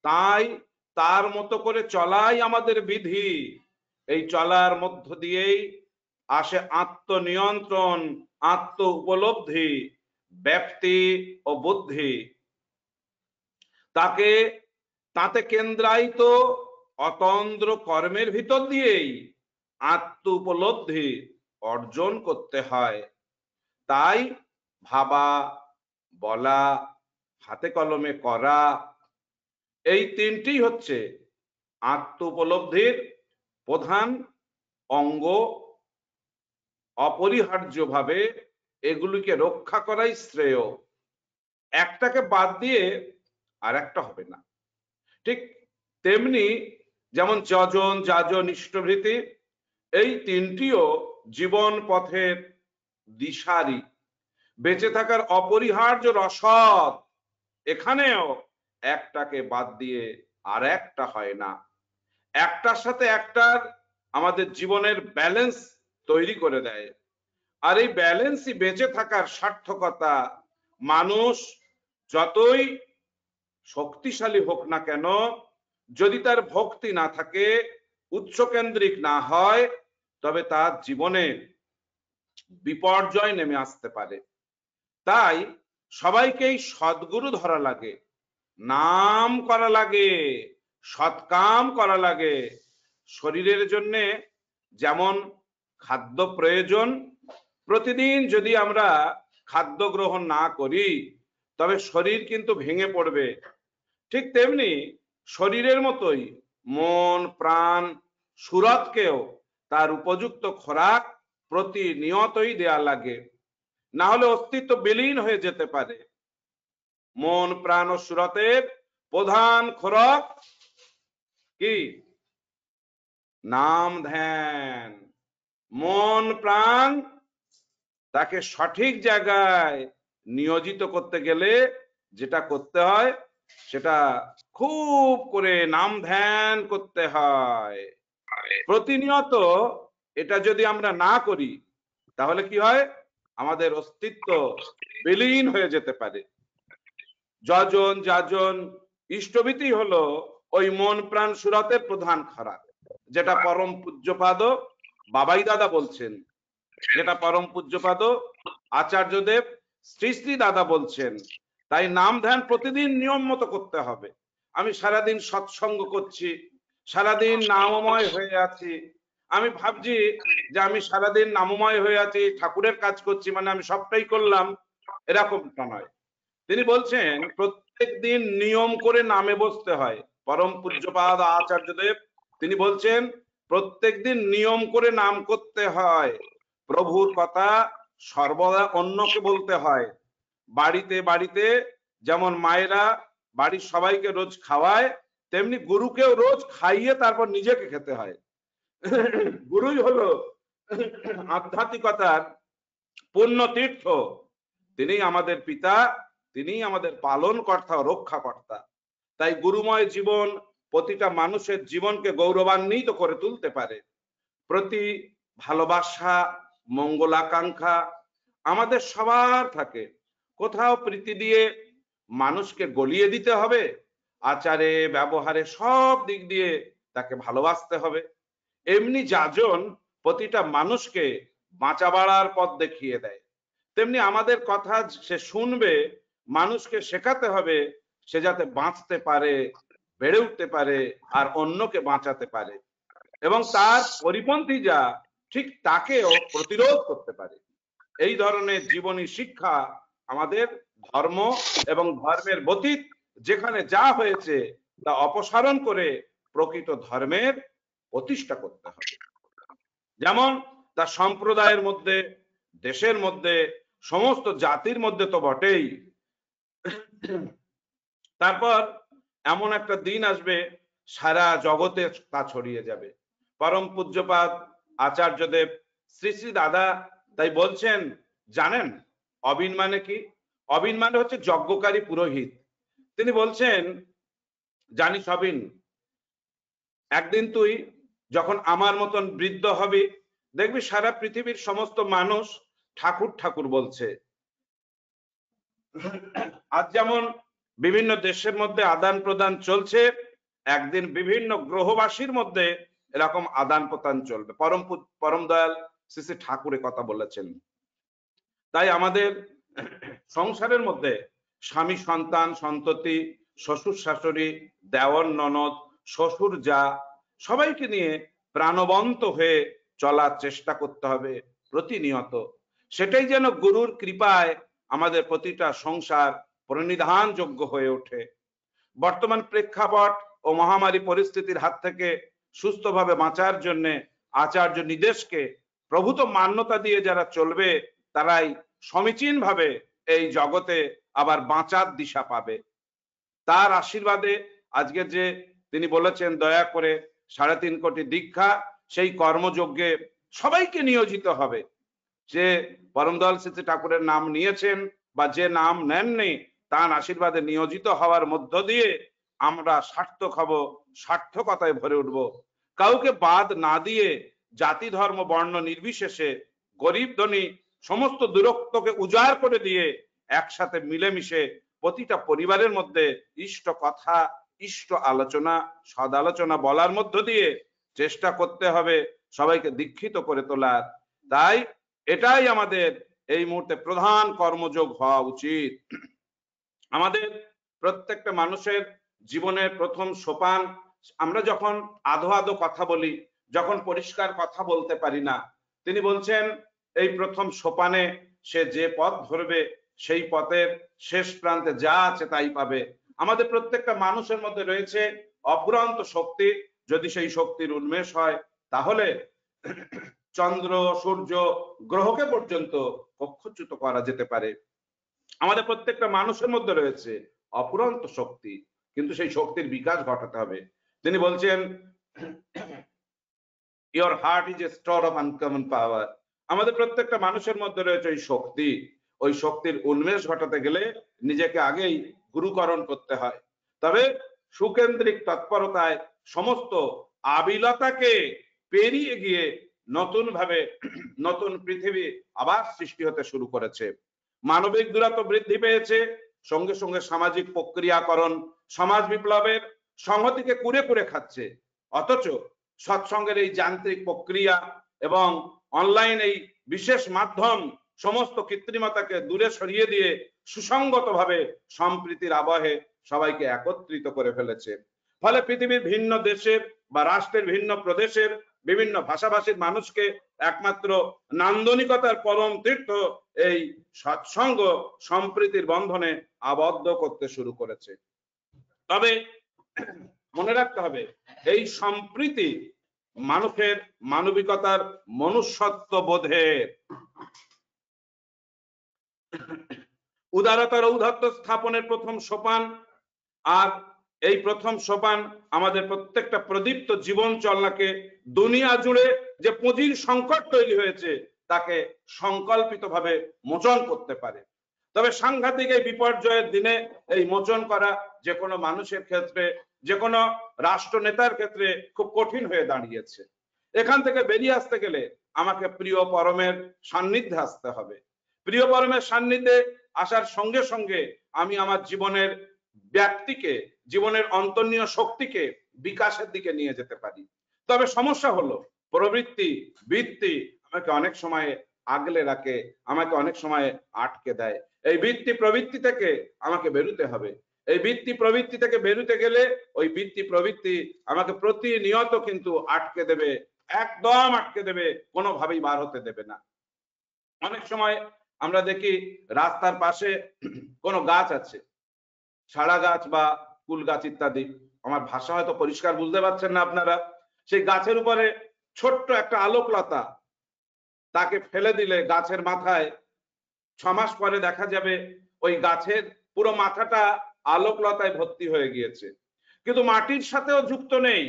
তাই তার মতো করে চলাই আমাদের বিধি। এই চলার মধ্য দিয়েই আসে আত্মনিয়ন্ত্রণ, আত্ম উপলব্ধি, ব্যাপ্তি ও বুদ্ধি। তাতে কেন্দ্রায়িত অতন্দ্র কর্মের ভিতর দিয়েই আত্ম উপলব্ধি অর্জন করতে হয়। তাই ভাবা, বলা, হাতে কলমে করা, এই তিনটি হচ্ছে আত্ম উপলব্ধির প্রধান অঙ্গ। অপরিহার্যভাবে এগুলিকে রক্ষা করাই শ্রেয়। একটাকে বাদ দিয়ে আর একটা হবে না। ঠিক তেমনি যেমন যজন, যাজন, ইষ্টভৃতি, এই তিনটিও জীবন পথের দিশারি, বেঁচে থাকার অপরিহার্য রসদ। এখানেও একটাকে বাদ দিয়ে আর একটা হয় না। একটার সাথে একটার আমাদের জীবনের ব্যালেন্স তৈরি করে দেয়। আর এই ব্যালেন্সই বেঁচে থাকার সার্থকতা। মানুষ যতই শক্তিশালী হোক না কেন, যদি তার ভক্তি না থাকে, উচ্চকেন্দ্রিক না হয়, তবে তার জীবনে বিপর্যয় নেমে আসতে পারে। তাই সবাইকেই সদ্গুরু ধরা লাগে, নাম করা লাগে, সৎকাম করা লাগে। শরীরের জন্য যেমন খাদ্য প্রয়োজন, প্রতিদিন যদি আমরা খাদ্য গ্রহণ না করি তবে শরীর কিন্তু ভেঙে পড়বে। ঠিক তেমনি শরীরের মতোই মন, প্রাণ, সুরতকেও তার উপযুক্ত খোরাক প্রতিনিয়তই দেয়া লাগে, না হলে অস্তিত্ব বিলীন হয়ে যেতে পারে। মন, প্রাণ ও সুরতের প্রধান খোরাক কি? নাম ধ্যান। মন প্রাণ তাকে সঠিক জায়গায় নিয়োজিত করতে গেলে যেটা করতে হয়, সেটা খুব করে নাম ধ্যান করতে হয়। প্রতিনিয়ত এটা যদি আমরা না করি তাহলে কি হয়, আমাদের অস্তিত্ব বিলীন হয়ে যেতে পারে। যজন যাজন ইষ্টভীতি হলো ওই মন প্রাণ সুরতের প্রধান খোরাক, যেটা পরম পূজ্যপাদ বাবাই দাদা বলছেন, যেটা পরম পূজ্যপাদ আচার্যদেব শ্রী শ্রী দাদা বলছেন। তাই নাম ধ্যান প্রতিদিন নিয়ম মতো করতে হবে। আমি সারাদিন সৎসঙ্গ করছি, সারাদিন নামময় হয়ে আছি, আমি ভাবছি যে আমি সারাদিন নামময় হয়ে আছি, ঠাকুরের কাজ করছি, মানে আমি সবটাই করলাম, এরকমটা নয়। তিনি বলছেন প্রত্যেক দিন নিয়ম করে নামে বসতে হয়। পরম পূজ্যপাদ আচার্যদেব তিনি বলছেন প্রত্যেক দিন নিয়ম করে নাম করতে হয়। প্রভুর কথা সর্বদা অন্যকে বলতে হয়। বাড়িতে বাড়িতে যেমন মায়েরা বাড়ির সবাইকে রোজ খাওয়ায়, তেমনি গুরুকেও রোজ খাইয়ে তারপর নিজেকে খেতে হয়। গুরুই হলো আধ্যাত্মিকতার পূর্ণ তীর্থ, তিনি আমাদের পিতা, তিনি আমাদের পালন কর্তা ও রক্ষাকর্তা। তাই গুরুময় জীবন প্রতিটা মানুষের জীবনকে গৌরবান্বিত করে তুলতে পারে। প্রতি ভালোবাসা, মঙ্গলাকাঙ্ক্ষা আমাদের সবার থাকে। কোথাও প্রীতি দিয়ে মানুষকে গলিয়ে দিতে হবে, আচারে ব্যবহারে সব দিক দিয়ে তাকে ভালোবাসতে হবে। এমনি যাজন প্রতিটা মানুষকে বাঁচা বাড়ার পথ দেখিয়ে দেয়, তেমনি আমাদের কথা সে শুনবে, মানুষকে শেখাতে হবে সে যাতে বাঁচতে পারে, বেড়ে উঠতে পারে আর অন্যকে বাঁচাতে পারে, এবং তার পরিপন্থী যা ঠিক তাকেও প্রতিরোধ করতে পারে। এই ধরনের জীবনী শিক্ষা আমাদের ধর্ম এবং ধর্মের ব্যতীত যেখানে যা হয়েছে তা অপসারণ করে প্রকৃত ধর্মের প্রতিষ্ঠা করতে হবে। যেমন তা সম্প্রদায়ের মধ্যে, দেশের মধ্যে, সমস্ত জাতির মধ্যে তো বটেই। তারপর এমন একটা দিন আসবে সারা জগতে তা ছড়িয়ে যাবে। পরম পূজ্যপাদ আচার্যদেব শ্রী শ্রী দাদা তাই বলছেন, জানেন অবিন মানে কি? অবিন মানে হচ্ছে যজ্ঞকারী পুরোহিত। তিনি বলছেন, জানিস অবিন, একদিন তুই যখন আমার মতন বৃদ্ধ হবি, দেখবি সারা পৃথিবীর সমস্ত মানুষ ঠাকুর ঠাকুর বলছে। আজ যেমন বিভিন্ন দেশের মধ্যে আদান প্রদান চলছে, একদিন বিভিন্ন গ্রহবাসীর মধ্যে এরকম আদান প্রদান চলবে। পরম দয়াল শ্রী শ্রী ঠাকুরে কথা বলেছেন। তাই আমাদের সংসারের মধ্যে স্বামী সন্তান সন্ততি, শ্বশুর শাশুড়ি, দেওর ননদ, শ্বশুর যা, সবাইকে নিয়ে প্রাণবন্ত হয়ে চলার চেষ্টা করতে হবে প্রতিনিয়ত। সেটাই যেন গুরুর কৃপায় আমাদের প্রতিটা সংসার প্রণিধানযোগ্য হয়ে ওঠে। বর্তমান প্রেক্ষাপট ও মহামারী পরিস্থিতির হাত থেকে সুস্থভাবে বাঁচার জন্য আচার্য নির্দেশকে প্রভূত মান্যতা দিয়ে যারা চলবে, তারাই সমীচীন ভাবে এই জগতে আবার বাঁচার দিশা পাবে। তার আশীর্বাদে আজকে যে তিনি বলেছেন দয়া করে 3.5 কোটি দীক্ষা, সেই কর্মযজ্ঞে সবাইকে নিয়োজিত হবে। যে পরমদয়াল শ্রী ঠাকুরের নাম নিয়েছেন বা যে নাম নেননি, তার আশীর্বাদে নিয়োজিত হওয়ার মধ্য দিয়ে আমরা সার্থক হব, সার্থকতায় ভরে উঠব। কাউকে বাদ না দিয়ে জাতি ধর্ম বর্ণ নির্বিশেষে, গরিব ধনী সমস্ত দূরত্বকে উজাড় করে দিয়ে একসাথে মিলেমিশে প্রতিটা পরিবারের মধ্যে ইষ্ট কথা, ইষ্ট আলোচনা, সদ আলোচনা বলার মধ্য দিয়ে চেষ্টা করতে হবে সবাইকে দীক্ষিত করে তোলার। তাই এটাই আমাদের এই মুহূর্তে প্রধান কর্মযোগ হওয়া উচিত। আমাদের প্রত্যেকটা মানুষের জীবনের প্রথম সোপান, আমরা যখন আধো আধো কথা বলি, যখন পরিষ্কার কথা বলতে পারি না, তিনি বলছেন এই প্রথম সোপানে সে যে পথ ধরবে সেই পথের শেষ প্রান্তে যা আছে তাই পাবে। আমাদের প্রত্যেকটা মানুষের মধ্যে রয়েছে অফুরন্ত শক্তি। যদি সেই শক্তির উন্মেষ হয় তাহলে চন্দ্র, সূর্য, গ্রহকে পর্যন্ত কক্ষচ্যুত করা যেতে পারে। আমাদের প্রত্যেকটা মানুষের মধ্যে রয়েছে অফুরন্ত শক্তি, কিন্তু সেই শক্তির বিকাশ ঘটাতে হবে। তিনি বলছেন, your heart is a store of uncommon power. আমাদের প্রত্যেকটা মানুষের মধ্যে রয়েছে ওই শক্তি। ওই শক্তির উন্মেষ ঘটাতে গেলে নিজেকে আগেই গুরুকরণ করতে হয়। তবে সুকেন্দ্রিক তৎপরতায় সমস্ত আবিলতাকে পেরিয়ে গিয়ে নতুন ভাবে নতুন পৃথিবী আবার সৃষ্টি হতে শুরু করেছে। মানবিক দূরত্ব বৃদ্ধি পেয়েছে, সঙ্গে সঙ্গে সামাজিক প্রক্রিয়াকরণ সমাজ বিপ্লবের সংহতিকে কুরে কুরে খাচ্ছে। অথচ সৎসঙ্গের এই যান্ত্রিক প্রক্রিয়া এবং অনলাইন এই বিশেষ মাধ্যম সমস্ত কৃত্রিমতাকে দূরে সরিয়ে দিয়ে সুসংগতভাবে সম্প্রীতির আবহে সবাইকে একত্রিত করে ফেলেছে। ফলে পৃথিবীর ভিন্ন দেশের বা রাষ্ট্রের ভিন্ন প্রদেশের বিভিন্ন ভাষাভাষীর মানুষকে একমাত্র নান্দনিকতার পরম তীর্থ এই সৎসঙ্গ সম্প্রীতির বন্ধনে আবদ্ধ করতে শুরু করেছে। তবে মনে রাখতে হবে, এই সম্প্রীতি মানুষের মানবিকতার মনুষ্যত্ব বোধের উদারতার ঔদ্ধত্য স্থাপনের প্রথম সোপান। আর এই প্রথম সোপান আমাদের প্রত্যেকটা প্রদীপ্ত জীবন চলনাকে দুনিয়া জুড়ে যে পুঁজির সংকট তৈরি হয়েছে তাকে সংকল্পিতভাবে মোচন করতে পারে। তবে সাংঘাতিক এই বিপর্যয়ের দিনে এই মোচন করা যে কোনো মানুষের ক্ষেত্রে, যে কোনো রাষ্ট্র নেতার ক্ষেত্রে খুব কঠিন হয়ে দাঁড়িয়েছে। এখান থেকে বেরিয়ে আসতে গেলে আমাকে প্রিয় পরমের সান্নিধ্যে আসতে হবে। প্রিয় পরমের সান্নিধ্যে আসার সঙ্গে সঙ্গে আমি আমার জীবনের ব্যক্তিকে, জীবনের অন্তর্নীয় শক্তিকে বিকাশের দিকে নিয়ে যেতে পারি। তবে সমস্যা হলো প্রবৃত্তি, বৃত্তি আমাকে অনেক সময় আগলে রাখে, আমাকে অনেক সময় আটকে দেয়। এই বৃত্তি প্রবৃত্তি থেকে আমাকে বেরোতে হবে। এই বৃত্তি প্রবৃত্তি থেকে বেরোতে গেলে ওই বৃত্তি প্রবৃত্তি আমাকে প্রতিনিয়ত কিন্তু আটকে দেবে, একদম আটকে দেবে, কোনোভাবেই বার হতে দেবে না। অনেক সময় আমরা দেখি রাস্তার পাশে কোনো গাছ আছে, সাড়া গাছ বা কুল গাছ ইত্যাদি, আমার ভাষা হয়তো পরিষ্কার বুঝতে পারছেন না আপনারা। সেই গাছের উপরে ছোট্ট একটা আলোকলতা, তাকে ফেলে দিলে গাছের মাথায় 6 মাস পরে দেখা যাবে ওই গাছের পুরো মাথাটা আলোকলতায় ভর্তি হয়ে গিয়েছে, কিন্তু মাটির সাথেও যুক্ত নেই,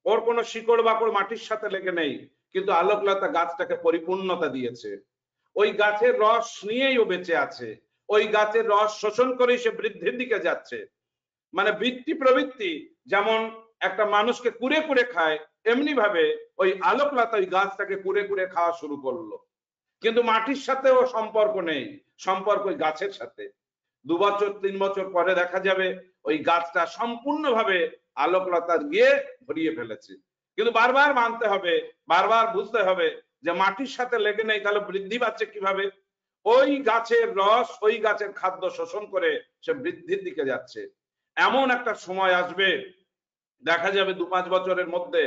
ওর কোনো শিকড় বাকড় মাটির সাথে লেগে নেই, কিন্তু আলোকলতা গাছটাকে পরিপূর্ণতা দিয়েছে। ওই গাছের রস নিয়েই ও বেঁচে আছে, ওই গাছের রস শোষণ করেই সে বৃদ্ধির দিকে যাচ্ছে। মানে বৃত্তি প্রবৃত্তি যেমন একটা মানুষকে কুরে কুরে খায়, এমনি ভাবে ওই আলোকলতা ওই গাছটাকে কুরে কুরে খাওয়া শুরু করলো, কিন্তু মাটির সাথেও সম্পর্ক নেই, সম্পর্ক ওই গাছের সাথে। 2 বছর 3 বছর পরে দেখা যাবে ওই গাছটা সম্পূর্ণভাবে আলোকলতা গিয়ে ভরিয়ে ফেলেছে। কিন্তু বারবার মানতে হবে, বারবার বুঝতে হবে যে মাটির সাথে লেগে নেই, তাহলে বৃদ্ধি পাচ্ছে কিভাবে? ওই গাছের রস, ওই গাছের খাদ্য শোষণ করে সে বৃদ্ধির দিকে যাচ্ছে। এমন একটা সময় আসবে দেখা যাবে 2-5 বছরের মধ্যে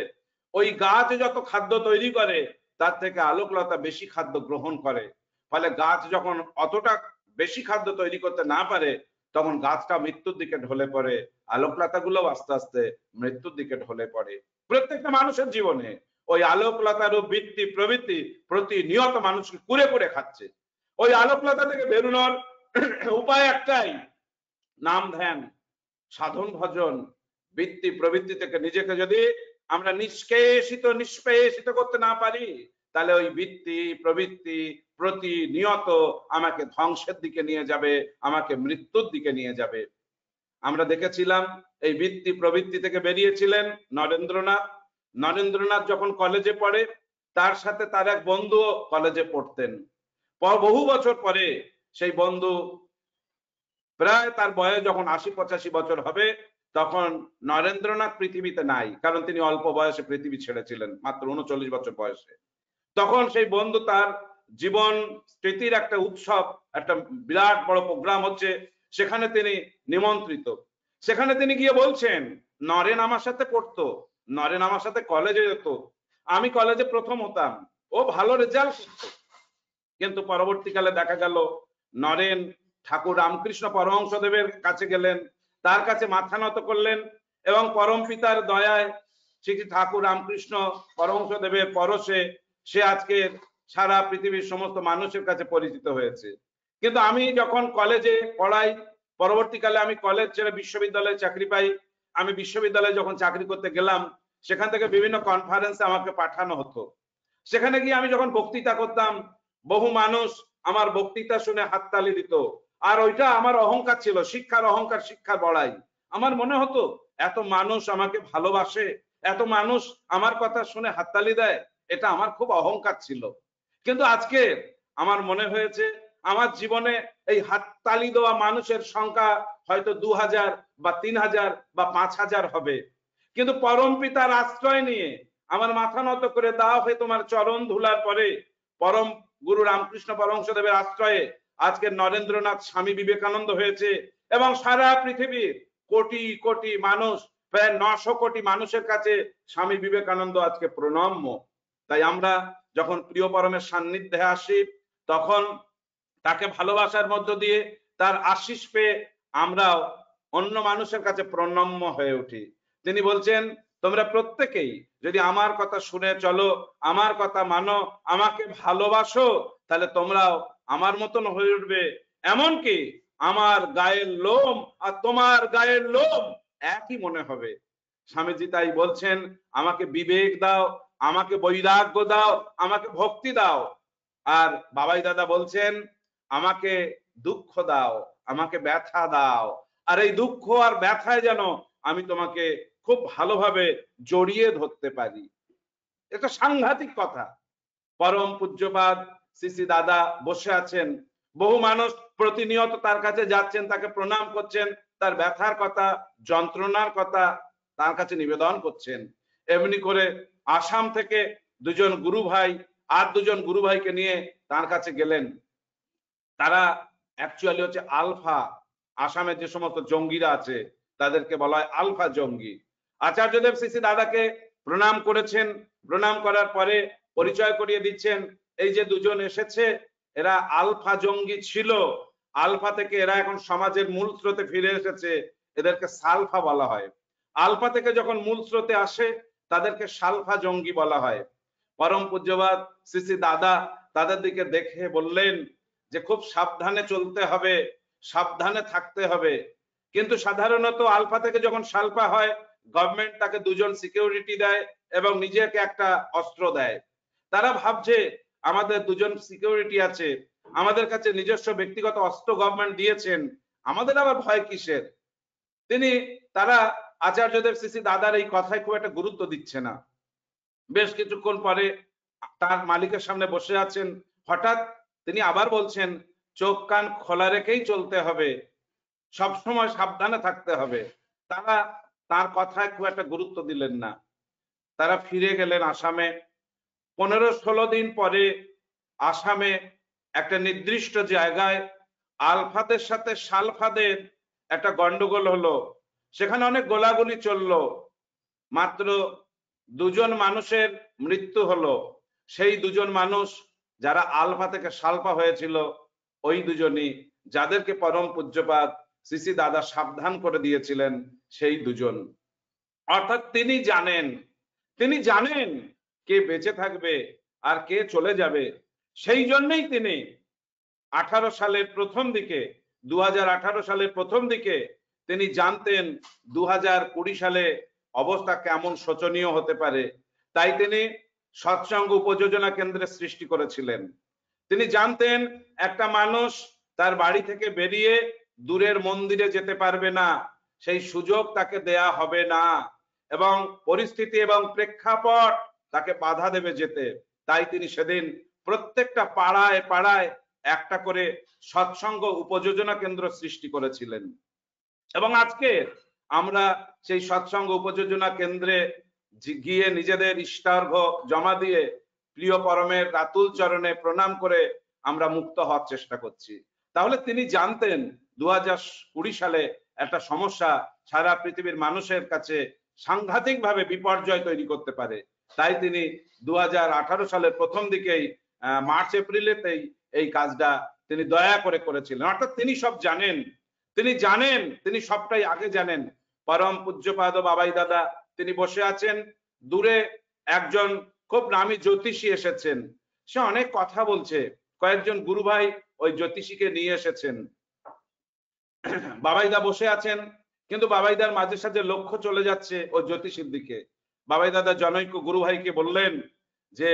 ওই গাছ যত খাদ্য তৈরি করে তার থেকে আলোকলতা বেশি খাদ্য গ্রহণ করে। ফলে গাছ যখন অতটা বেশি খাদ্য তৈরি করতে না পারে তখন গাছটা মৃত্যুর দিকে ঢলে পড়ে, আলোকলতা গুলো আস্তে আস্তে মৃত্যুর দিকে ঢলে পড়ে। প্রত্যেকটা মানুষের জীবনে ওই আলোকলতার বৃত্তি প্রবৃত্তি প্রতিনিয়ত মানুষকে কুরে কুরে খাচ্ছে। ওই আলোকলতা থেকে বেরোনোর উপায় একটাই, নাম ধ্যান, সাধন ভজন। বৃত্তি প্রবৃত্তি থেকে নিজেকে যদি আমরা নিষ্পেষিত করতে না পারি, তাহলে ওই বৃত্তি প্রবৃত্তি প্রতিনিয়ত আমাকে ধ্বংসের দিকে নিয়ে যাবে, আমাকে মৃত্যুর দিকে নিয়ে যাবে। আমরা দেখেছিলাম এই বৃত্তি প্রবৃত্তি থেকে বেরিয়েছিলেন নরেন্দ্রনাথ। নরেন্দ্রনাথ যখন কলেজে পড়ে, তার সাথে তার এক বন্ধু কলেজে পড়তেন। বহু বছর পরে সেই বন্ধু, প্রায় তার বয়স যখন 80-85 বছর হবে, তখন নরেন্দ্রনাথ পৃথিবীতে নাই, কারণ তিনি অল্প বয়সে পৃথিবী ছেড়েছিলেন, মাত্র 39 বছর বয়সে। তখন সেই বন্ধু তার জীবন স্মৃতির একটা উৎসব, একটা বিরাট বড় প্রোগ্রাম হচ্ছে, সেখানে তিনি নিমন্ত্রিত। সেখানে তিনি গিয়ে বলছেন, নরেন আমার সাথে পড়তো, নরেন আমার সাথে কলেজে যেত, আমি কলেজে প্রথম হতাম, ও ভালো রেজাল্ট করতো। কিন্তু পরবর্তীকালে দেখা গেল নরেন ঠাকুর রামকৃষ্ণ পরমহংসদেবের কাছে গেলেন, তার কাছে মাথা নত করলেন এবং পরম পিতার দয়ায় শ্রী ঠাকুর রামকৃষ্ণ পরমহংসদেবের পরশে সে আজকে সারা পৃথিবীর সমস্ত মানুষের কাছে পরিচিত হয়েছে। কিন্তু আমি যখন কলেজে পড়াই, পরবর্তীকালে আমি কলেজ ছেড়ে বিশ্ববিদ্যালয়ে চাকরি পাই। আমি বিশ্ববিদ্যালয়ে যখন চাকরি করতে গেলাম, সেখান থেকে বিভিন্ন কনফারেন্সে আমাকে পাঠানো হতো। সেখানে গিয়ে আমি যখন বক্তৃতা করতাম, বহু মানুষ আমার বক্তৃতা শুনে হাততালি দিত, আর ওইটা আমার অহংকার ছিল, শিক্ষার অহংকার, শিক্ষার বড়াই। আমার মনে হতো এত মানুষ আমাকে ভালোবাসে, এত মানুষ আমার কথা শুনে হাততালি দেয়, এটা আমার খুব অহংকার ছিল। কিন্তু আজকে আমার মনে হয়েছে আমার জীবনে এই হাততালি দেওয়া মানুষের সংখ্যা হয়তো 2000 বা 3000 বা 5000 হবে, কিন্তু পরম পিতার আশ্রয় নিয়ে আমার মাথা নত করে দাও হয়ে তোমার চরণ ধুলার পরে পরম গুরু রামকৃষ্ণ পরমহংসদেবের আশ্রয়ে আজকে নরেন্দ্রনাথ স্বামী বিবেকানন্দ হয়েছে এবং সারা পৃথিবীর কোটি কোটি মানুষ, প্রায় 900 কোটি মানুষের কাছে স্বামী বিবেকানন্দ আজকে প্রণম্য। তাই আমরা যখন প্রিয় পরমের সান্নিধ্যে আসি তখন তাকে ভালোবাসার মধ্য দিয়ে তার আশিস পেয়ে আমরাও অন্য মানুষের কাছে প্রণম্য হয়ে উঠি। তিনি বলছেন তোমরা প্রত্যেকেই যদি আমার কথা শুনে চলো, আমার কথা মানো, আমাকে ভালোবাসো, তাহলে তোমরাও আমার মতন হয়ে উঠবে। এমনকি আমার গায়ের লোম আর তোমার গায়ের লোম একই মনে হবে। স্বামীজি তাই বলছেন আমাকে বিবেক দাও, আমাকে বৈরাগ্য দাও, আমাকে ভক্তি দাও। আর বাবাই দাদা বলছেন আমাকে দুঃখ দাও, আমাকে ব্যথা দাও, আর এই দুঃখ আর ব্যথায় যেন আমি তোমাকে খুব ভালোভাবে জড়িয়ে ধরতে পারি। এটা সাংঘাতিক কথা। পরম পূজ্যপাদ শ্রী শ্রী দাদা বসে আছেন, বহু মানুষ প্রতিনিয়ত তার কাছে যাচ্ছেন, তাকে প্রণাম করছেন, তার ব্যথার কথা, যন্ত্রণার কথা তার কাছে নিবেদন করছেন। এমনি করে আসাম থেকে দুজন গুরু ভাই আর দুজন গুরু ভাইকে নিয়ে তার কাছে গেলেন। তারা অ্যাকচুয়ালি হচ্ছে আলফা, আসামে যে সমস্ত জঙ্গিরা আছে তাদেরকে বলা হয় আলফা জঙ্গি। আচার্যদেব শ্রী শ্রী দাদাকে প্রণাম করেছেন, প্রণাম করার পরে পরিচয় করিয়ে দিচ্ছেন এই যে দুজন এসেছে এরা আলফা জঙ্গি ছিল, আলফা থেকে এরা এখন সমাজের মূল স্রোতে ফিরে এসেছে, এদেরকে সালফা বলা হয়। আলফা থেকে যখন মূল স্রোতে আসে তাদেরকে সালফা জঙ্গি বলা হয়। পরম পূজ্যবাদ শ্রী শ্রী দাদা তাদের দিকে দেখে বললেন যে খুব সাবধানে চলতে হবে, সাবধানে থাকতে হবে। কিন্তু সাধারণত আলফা থেকে যখন সালফা হয় গভর্নমেন্ট তাকে দুজন সিকিউরিটি দেয় এবং নিজেকে একটা অস্ত্র দেয়। তারা ভাবছে আমাদের দুজন সিকিউরিটি আছে, আমাদের কাছে নিজস্ব ব্যক্তিগত অস্ত্র গভর্নমেন্ট দিয়েছেন, আমাদের আবার ভয় কিসের। তারা আচার্যদেব শ্রী শ্রী দাদার এই কথায় খুব একটা গুরুত্ব দিচ্ছে না। বেশ কিছুক্ষণ পরে তার মালিকের সামনে বসে আছেন, হঠাৎ তিনি আবার বলছেন চোখ কান খোলা রেখেই চলতে হবে, সবসময় সাবধানে থাকতে হবে। তারা তার কথায় খুব একটা গুরুত্ব দিলেন না। তারা ফিরে গেলেন আসামে। 15-16 দিন পরে আসামে একটা নির্দিষ্ট জায়গায় আলফাদের সাথে সালফাদের একটা গন্ডগোল হলো, সেখানে অনেক গোলাগুলি চললো, মাত্র দুজন মানুষের মৃত্যু হলো। সেই দুজন মানুষ যারা আলফা থেকে সালফা হয়েছিল ওই দুজনই, যাদেরকে পরম পূজ্যপাদ শ্রী শ্রী দাদা সাবধান করে দিয়েছিলেন সেই দুজন। অর্থাৎ তিনি জানেন কে বেঁচে থাকবে আর কে চলে যাবে। সেই জন্যই তিনি 2018 সালের প্রথম দিকে তিনি জানতেন 2020 সালে অবস্থা কেমন শোচনীয় হতে পারে। তাই তিনি সৎসঙ্গ উপযোজনা কেন্দ্রের সৃষ্টি করেছিলেন। তিনি জানতেন একটা মানুষ তার বাড়ি থেকে বেরিয়ে দূরের মন্দিরে যেতে পারবে না, সেই সুযোগ তাকে দেয়া হবে না এবং পরিস্থিতি এবং প্রেক্ষাপট তাকে বাধা দেবে যেতে। তাই তিনি সেদিন প্রত্যেকটা পাড়ায় পাড়ায় একটা করে সৎসঙ্গ উপযোজনা কেন্দ্র সৃষ্টি করেছিলেন। এবং আজকে আমরা সেই সৎসঙ্গ উপযোজনা কেন্দ্রে গিয়ে নিজেদের ইষ্টার্ঘ জমা দিয়ে প্রিয় পরমের রাতুল চরণে প্রণাম করে আমরা মুক্ত হওয়ার চেষ্টা করছি। তাহলে তিনি জানতেন 2020 সালে একটা সমস্যা সারা পৃথিবীর মানুষের কাছে সাংঘাতিকভাবে বিপর্যয় তৈরি করতে পারে। তাই তিনি 2018 সালের প্রথম দিকেই মার্চ এপ্রিলেতেই এই কাজটা তিনি দয়া করে করেছিলেন। অর্থাৎ তিনি সব জানেন, তিনি সবটাই আগে জানেন। পরম পূজ্যপাদ বাবাই দাদা তিনি বসে আছেন, দূরে একজন খুব নামী জ্যোতিষী এসেছেন, সে অনেক কথা বলছে, কয়েকজন গুরু ভাই ওই জ্যোতিষীকে নিয়ে এসেছেন। বাবাইদা বসে আছেন, কিন্তু বাবাইদার মাঝে সাঝে লক্ষ্য চলে যাচ্ছে ওই জ্যোতিষীর দিকে। বাবাই দাদা জনৈক গুরু ভাইকে বললেন যে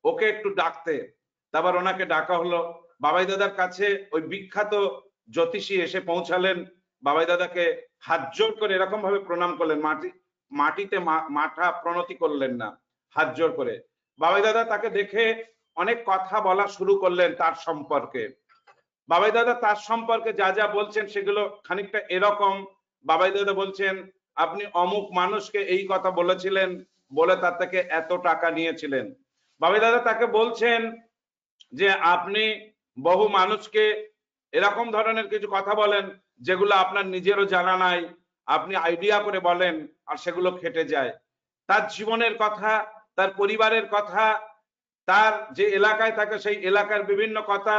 ওকে একটু ডাকতে। তারপর ওনাকে ডাকা হলো। বাবাই দাদার কাছে ওই বিখ্যাত জ্যোতিষী এসে পৌঁছালেন, বাবাই দাদাকে হাত জোড় করে এরকম ভাবে প্রণাম করলেন, মাটিতে মাথা প্রণতি করলেন না, হাত জোর করে। বাবাই দাদা তাকে দেখে অনেক কথা বলা শুরু করলেন তার সম্পর্কে। বাবাই দাদা তার সম্পর্কে যা যা বলছেন সেগুলো খানিকটা এরকম। বাবাই দাদা বলছেন, আপনি অমুক মানুষকে এই কথা বলেছিলেন বলে তার থেকে এত টাকা নিয়েছিলেন। বাবাই দাদা তাকে বলছেন যে আপনি বহু মানুষকে এরকম ধরনের কিছু কথা বলেন যেগুলো আপনার নিজেরও জানা নাই, আপনি আইডিয়া করে বলেন আর সেগুলো খেটে যায়। তার জীবনের কথা, তার পরিবারের কথা, তার যে এলাকায় থাকে সেই এলাকার বিভিন্ন কথা,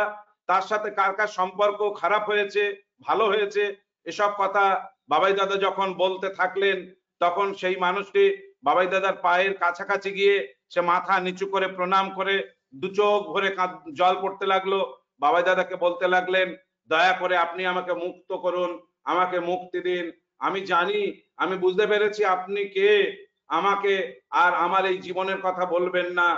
তার সাথে কার কার সম্পর্ক খারাপ হয়েছে ভালো হয়েছে, এসব কথা বাবাই দাদা যখন বলতে থাকলেন তখন সেই মানুষটি বাবাই দাদার পায়ের কাছাকাছি গিয়ে সে মাথা নিচু করে প্রণাম করে দু চোখ ভরে জল পড়তে লাগলো। বাবাই দাদাকে বলতে লাগলেন, দয়া করে আপনি আমাকে মুক্ত করুন, আমাকে মুক্তি দিন। আমি জানি, আমি বুঝতে পেরেছি আপনি কে, আমাকে আর আমার এই জীবনের কথা বলবেন না।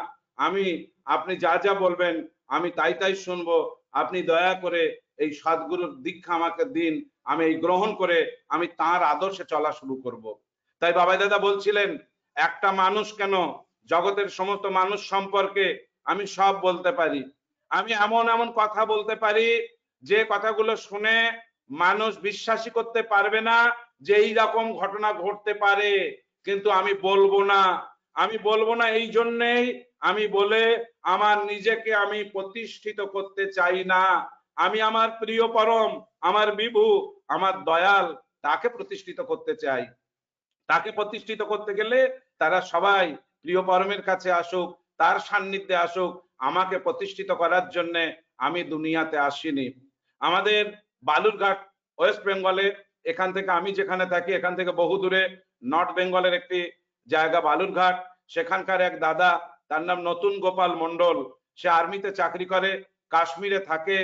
আপনি যা যা বলবেন আমি তাই তাই শুনবো। আপনি দয়া করে এই সদ্গুরুর দীক্ষা আমাকে দিন, আমি এই গ্রহণ করে আমি তার আদর্শে চলা শুরু করব। তাই বাবাই দাদা বলছিলেন, একটা মানুষ কেন, জগতের সমস্ত মানুষ সম্পর্কে আমি সব বলতে পারি। আমি এমন এমন কথা বলতে পারি যে কথাগুলো শুনে মানুষ বিশ্বাসই করতে পারবে না যে এই রকম ঘটনা ঘটতে পারে, কিন্তু আমি বলবো না। আমি বলবো না এই জন্যেই আমি বলে আমার নিজেকে আমি প্রতিষ্ঠিত করতে চাই না। আমি আমার প্রিয় পরম, আমার বিভু, আমার দয়াল, তাকে প্রতিষ্ঠিত করতে চাই। তাকে প্রতিষ্ঠিত করতে গেলে তারা সবাই প্রিয় পরমের কাছে আসুক, তার সান্নিধ্যে আসুক। আমাকে প্রতিষ্ঠিত করার জন্য আমি দুনিয়াতে আসিনি। আমাদের বালুরঘাট ওয়েস্ট বেঙ্গলে, এখান থেকে আমি যেখানে থাকি এখান থেকে বহু দূরে নর্থ বেঙ্গলের একটি জায়গা বালুরঘাট, সেখানকার এক দাদা, তার নাম নতুন গোপাল মন্ডল। সে আর্মিতে চাকরি করে, কাশ্মীরে থাকে,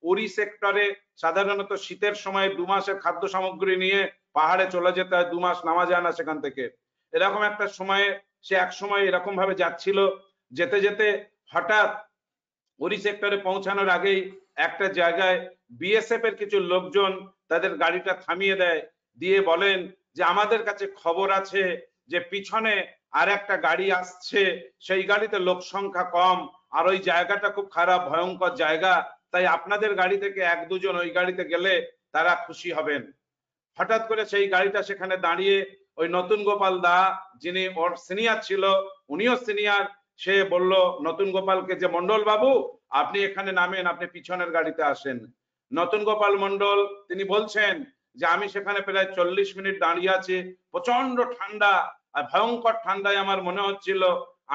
উড়ি সেক্টরে। সাধারণত শীতের সময় 2 মাসের খাদ্য সামগ্রী নিয়ে পাহাড়ে চলে যেতে হয়, 2 মাস নামা যায় না সেখান থেকে। এরকম একটা সময়ে সে এক সময় এরকম ভাবে যাচ্ছিল, যেতে যেতে হঠাৎ উড়ি সেক্টরে পৌঁছানোর আগেই একটা জায়গায় বিএসএফ এর কিছু লোকজন তাদের গাড়িটা থামিয়ে দেয়, দিয়ে বলেন যে আমাদের কাছে খবর আছে যে পিছনে আর একটা গাড়ি আসছে, সেই গাড়িতে লোক সংখ্যা কম আর ওই জায়গাটা খুব খারাপ ভয়ঙ্কর জায়গা, তাই আপনাদের গাড়ি থেকে 1-2 জন ওই গাড়িতে গেলে তারা খুশি হবেন। হঠাৎ করে সেই গাড়িটা সেখানে দাঁড়িয়ে ওই নতুন গোপাল দা, যিনি ওর সিনিয়র ছিল, উনিও সিনিয়র, সে বলল নতুন গোপালকে যে মন্ডল বাবু আপনি এখানে নামেন, আপনি পিছনের গাড়িতে আসেন। নতুন গোপাল মন্ডল তিনি বলছেন যে আমি সেখানে প্রায় 40 মিনিট দাঁড়িয়ে আছি, প্রচন্ড ঠান্ডা আর ভয়ঙ্কর ঠান্ডায় আমার মনে হচ্ছিল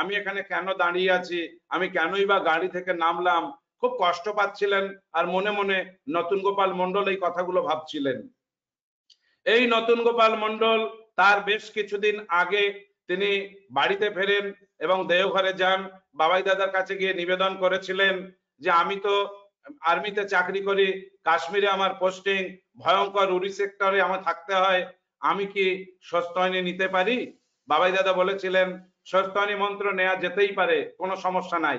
আমি এখানে কেন দাঁড়িয়ে আছি, আমি কেনই বা গাড়ি থেকে নামলাম। খুব কষ্ট পাচ্ছিলেন আর মনে মনে নতুন গোপাল মন্ডল এই কথাগুলো ভাবছিলেন। এই নতুন গোপাল মন্ডল তার বেশ কিছুদিন আগে তিনি বাড়িতে ফেরেন এবং দেওঘরে যান। বাবাই দাদার কাছে গিয়ে নিবেদন করেছিলেন যে আমি তো আর্মিতে চাকরি করি, কাশ্মীরে আমার পোস্টিং, ভয়ঙ্কর উড়ি সেক্টরে আমার থাকতে হয়, আমি কি স্বস্তায়নী নিতে পারি? বাবাই দাদা বলেছিলেন স্বস্তায়নী মন্ত্র নেওয়া যেতেই পারে, কোনো সমস্যা নাই।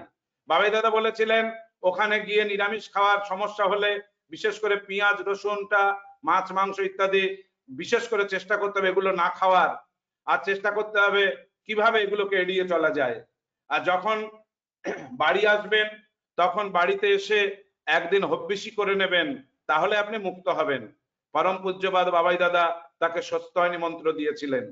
বাবাই দাদা বলেছিলেন ওখানে গিয়ে নিরামিষ খাওয়ার সমস্যা হলে, বিশেষ করে পেঁয়াজ রসুনটা, মাছ মাংস ইত্যাদি বিশেষ করে চেষ্টা করতে হবে এগুলো না খাওয়ার, আর চেষ্টা করতে হবে কিভাবে এগুলোকে এড়িয়ে চলা যায়। আর যখন বাড়ি আসবেন তখন বাড়িতে এসে একদিন হব্বিসি করে নেবেন, তাহলে আপনি মুক্ত হবেন। পরম পূজ্যপাদ বাবাই দাদা তাকে স্বস্তায়নী মন্ত্র দিয়েছিলেন।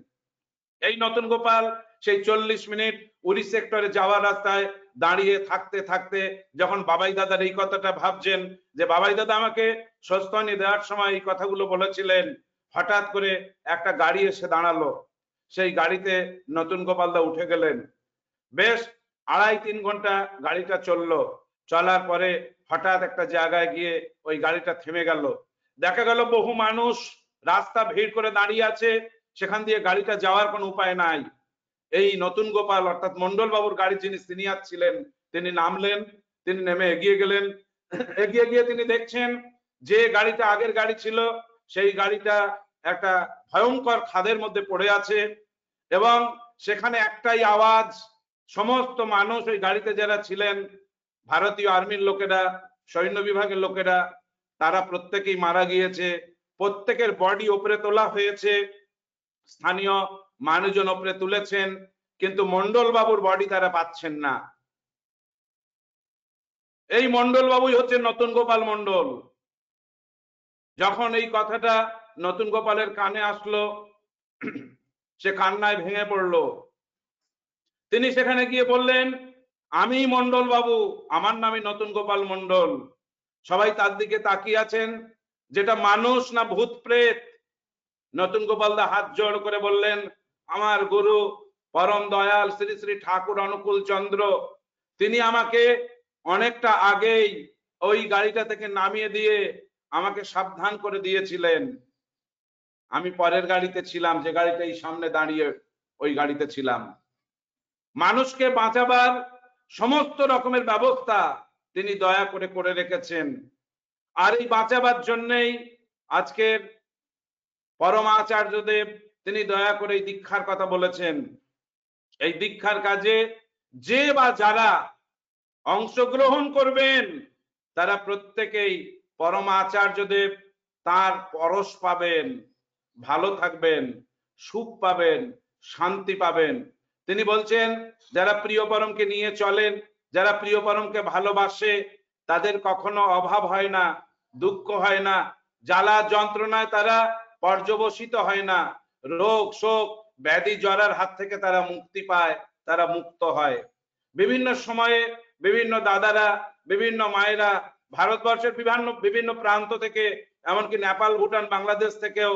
এই নতুন গোপাল সেই 40 মিনিট উড়ি সেক্টরে যাওয়ার রাস্তায় দাঁড়িয়ে থাকতে থাকতে যখন বাবাই দাদার এই কথাটা ভাবছেন যে বাবাই দাদা আমাকে স্বস্তায়নী দেওয়ার সময় এই কথাগুলো বলেছিলেন, হঠাৎ করে একটা গাড়ি এসে দাঁড়ালো। সেই গাড়িতে নতুন গোপাল দা উঠে গেলেন। বেশ 2.5-3 ঘন্টা গাড়িটা চললো। চলার পরে হঠাৎ একটা জায়গায় গিয়ে ওই গাড়িটা থেমে গেল। দেখা গেল বহু মানুষ রাস্তা ভিড় করে দাঁড়িয়ে আছে, সেখান দিয়ে গাড়িটা যাওয়ার কোনো উপায় নাই। এই নতুন গোপাল অর্থাৎ মন্ডল বাবুর গাড়ি যিনি সিনিয়র ছিলেন তিনি নামলেন, তিনি নেমে এগিয়ে গেলেন। এগিয়ে গিয়ে তিনি দেখছেন যে গাড়িটা আগের গাড়ি ছিল সেই গাড়িটা একটা ভয়ঙ্কর খাদের মধ্যে পড়ে আছে এবং সেখানে একটাই আওয়াজ, সমস্ত মানুষ ওই গাড়িতে যারা ছিলেন ভারতীয় আর্মির লোকেরা, সৈন্য বিভাগের লোকেরা, তারা প্রত্যেকেই মারা গিয়েছে, প্রত্যেকের বডি উপরে তোলা হয়েছে, স্থানীয় মানুষজন উপরে তুলেছেন, কিন্তু মন্ডল বাবুর বডি তারা পাচ্ছেন না। এই মন্ডল বাবুই হচ্ছে নতুন গোপাল মন্ডল। যখন এই কথাটা নতুন গোপালের কানে আসলো, সে কান্নায় ভেঙে পড়লো। তিনি সেখানে গিয়ে বললেন, আমি মন্ডল বাবু, আমার নামই নতুন গোপাল মন্ডল। সবাই তার দিকে তাকিয়ে আছেন, যেটা মানুষ না ভূত প্রেত। নতুন গোপাল দা হাত জোড় করে বললেন, আমার গুরু পরম দয়াল শ্রী শ্রী ঠাকুর অনুকূল চন্দ্র, তিনি আমাকে অনেকটা আগেই ওই গাড়িটা থেকে নামিয়ে দিয়ে আমাকে সাবধান করে দিয়েছিলেন। আমি পরের গাড়িতে ছিলাম, যে গাড়িটা এই সামনে দাঁড়িয়ে, ওই গাড়িতে ছিলাম। মানুষকে বাঁচাবার সমস্ত রকমের ব্যবস্থা তিনি দয়া করে করে রেখেছেন। আর এই বাঁচাবার জন্যই আজকের পরমাচার্যদেব তিনি দয়া করে এই দীক্ষার কথা বলেছেন। এই দীক্ষার কাজে যে বা যারা অংশগ্রহণ করবেন, তারা প্রত্যেকেই পরমাচার্যদেব তার পরশ পাবেন, ভালো থাকবেন, সুখ পাবেন, শান্তি পাবেন। তিনি বলছেন, যারা প্রিয় পরমকে নিয়ে চলেন, যারা প্রিয় পরমকে ভালোবাসে, তাদের কখনো অভাব হয় না, দুঃখ হয় না, জ্বালা যন্ত্রণায় তারা পর্যবসিত হয় না, রোগ শোক ব্যাধি জরার হাত থেকে তারা মুক্তি পায়, তারা মুক্ত হয়। বিভিন্ন সময়ে বিভিন্ন দাদারা, বিভিন্ন মায়েরা ভারতবর্ষের বিভিন্ন প্রান্ত থেকে, এমনকি নেপাল, ভুটান, বাংলাদেশ থেকেও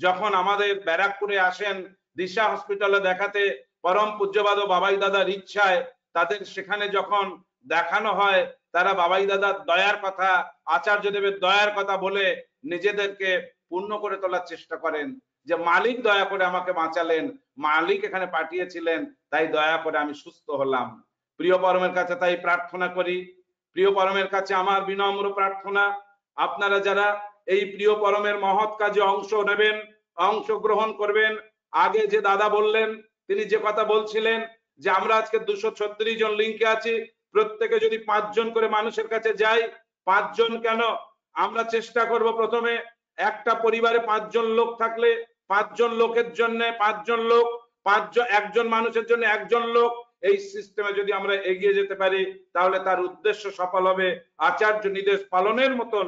যখন আমাদের ব্যারাকপুরে আসেন দিশা হসপিটালে দেখাতে, পরম পূজ্যবাদ বাবাই দাদার ইচ্ছায় তাদের সেখানে যখন দেখানো হয়, তারা বাবাই দাদার দয়ার কথা, আচার্যদেবের দয়ার কথা বলে নিজেদেরকে পূর্ণ করে তোলার চেষ্টা করেন, যে মালিক দয়া করে আমাকে বাঁচালেন, মালিক এখানে পাঠিয়েছিলেন, তাই দয়া করে আমি সুস্থ হলাম। প্রিয় পরমের কাছে তাই প্রার্থনা করি, প্রিয় পরমের কাছে আমার বিনম্র প্রার্থনা, আপনারা যারা এই প্রিয় পরমের মহৎ কাজে অংশ নেবেন, অংশগ্রহণ করবেন। আগে যে দাদা বললেন, তিনি যে কথা বলছিলেন যে আমরা আজকে 236 জন লিঙ্কে আছি, প্রত্যেকে যদি 5 জন করে মানুষের কাছে যাই, 5 জন কেন, আমরা চেষ্টা করব প্রথমে একটা পরিবারে 5 জন লোক থাকলে 5 জন লোকের জন্য 5 জন লোক, 1 জন মানুষের জন্য 1 জন লোক, এই সিস্টেমে যদি আমরা এগিয়ে যেতে পারি, তাহলে তার উদ্দেশ্য সফল হবে। আচার্য নির্দেশ পালনের মতন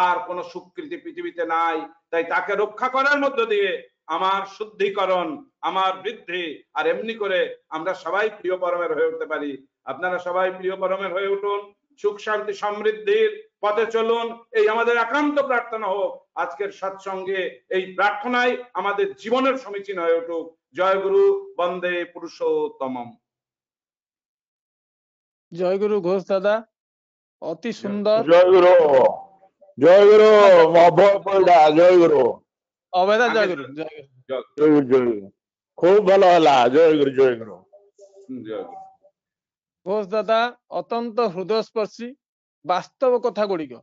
আর কোনো স্বীকৃতি পৃথিবীতে নাই। তাই তাকে রক্ষা করার মধ্য দিয়ে আমার শুদ্ধিকরণ, আমার বৃদ্ধি, আর এমনি করে আমরা সবাই প্রিয় পরমের হয়ে উঠতে পারি। আপনারা সবাই প্রিয় পরমের হয়ে উঠুন, সুখ শান্তি সমৃদ্ধির পথে চলুন, এই আমাদের একান্ত প্রার্থনা হোক। আজকের সৎসঙ্গে এই প্রার্থনাই আমাদের জীবনের সমীচীন হয়ে উঠুক। জয় গুরু, বন্দে পুরুষোত্তমম। জয় গুরু ঘোষ দাদা, অতি সুন্দর। জয় গুরু, জয় গুরু, অভয় পয়ডা, জয় গুরু, অবেদা জয় গুরু, জয় গুরু, জয় গুরু, জয় গুরু, খুব ভালো হলা, জয় গুরু, জয় গুরু। জয় গুরু। ঘোষ দাদা অত্যন্ত ହୃଦୟସ୍ପର୍ଶୀ ବାସ୍ତବ କଥା ଗୁଡିକ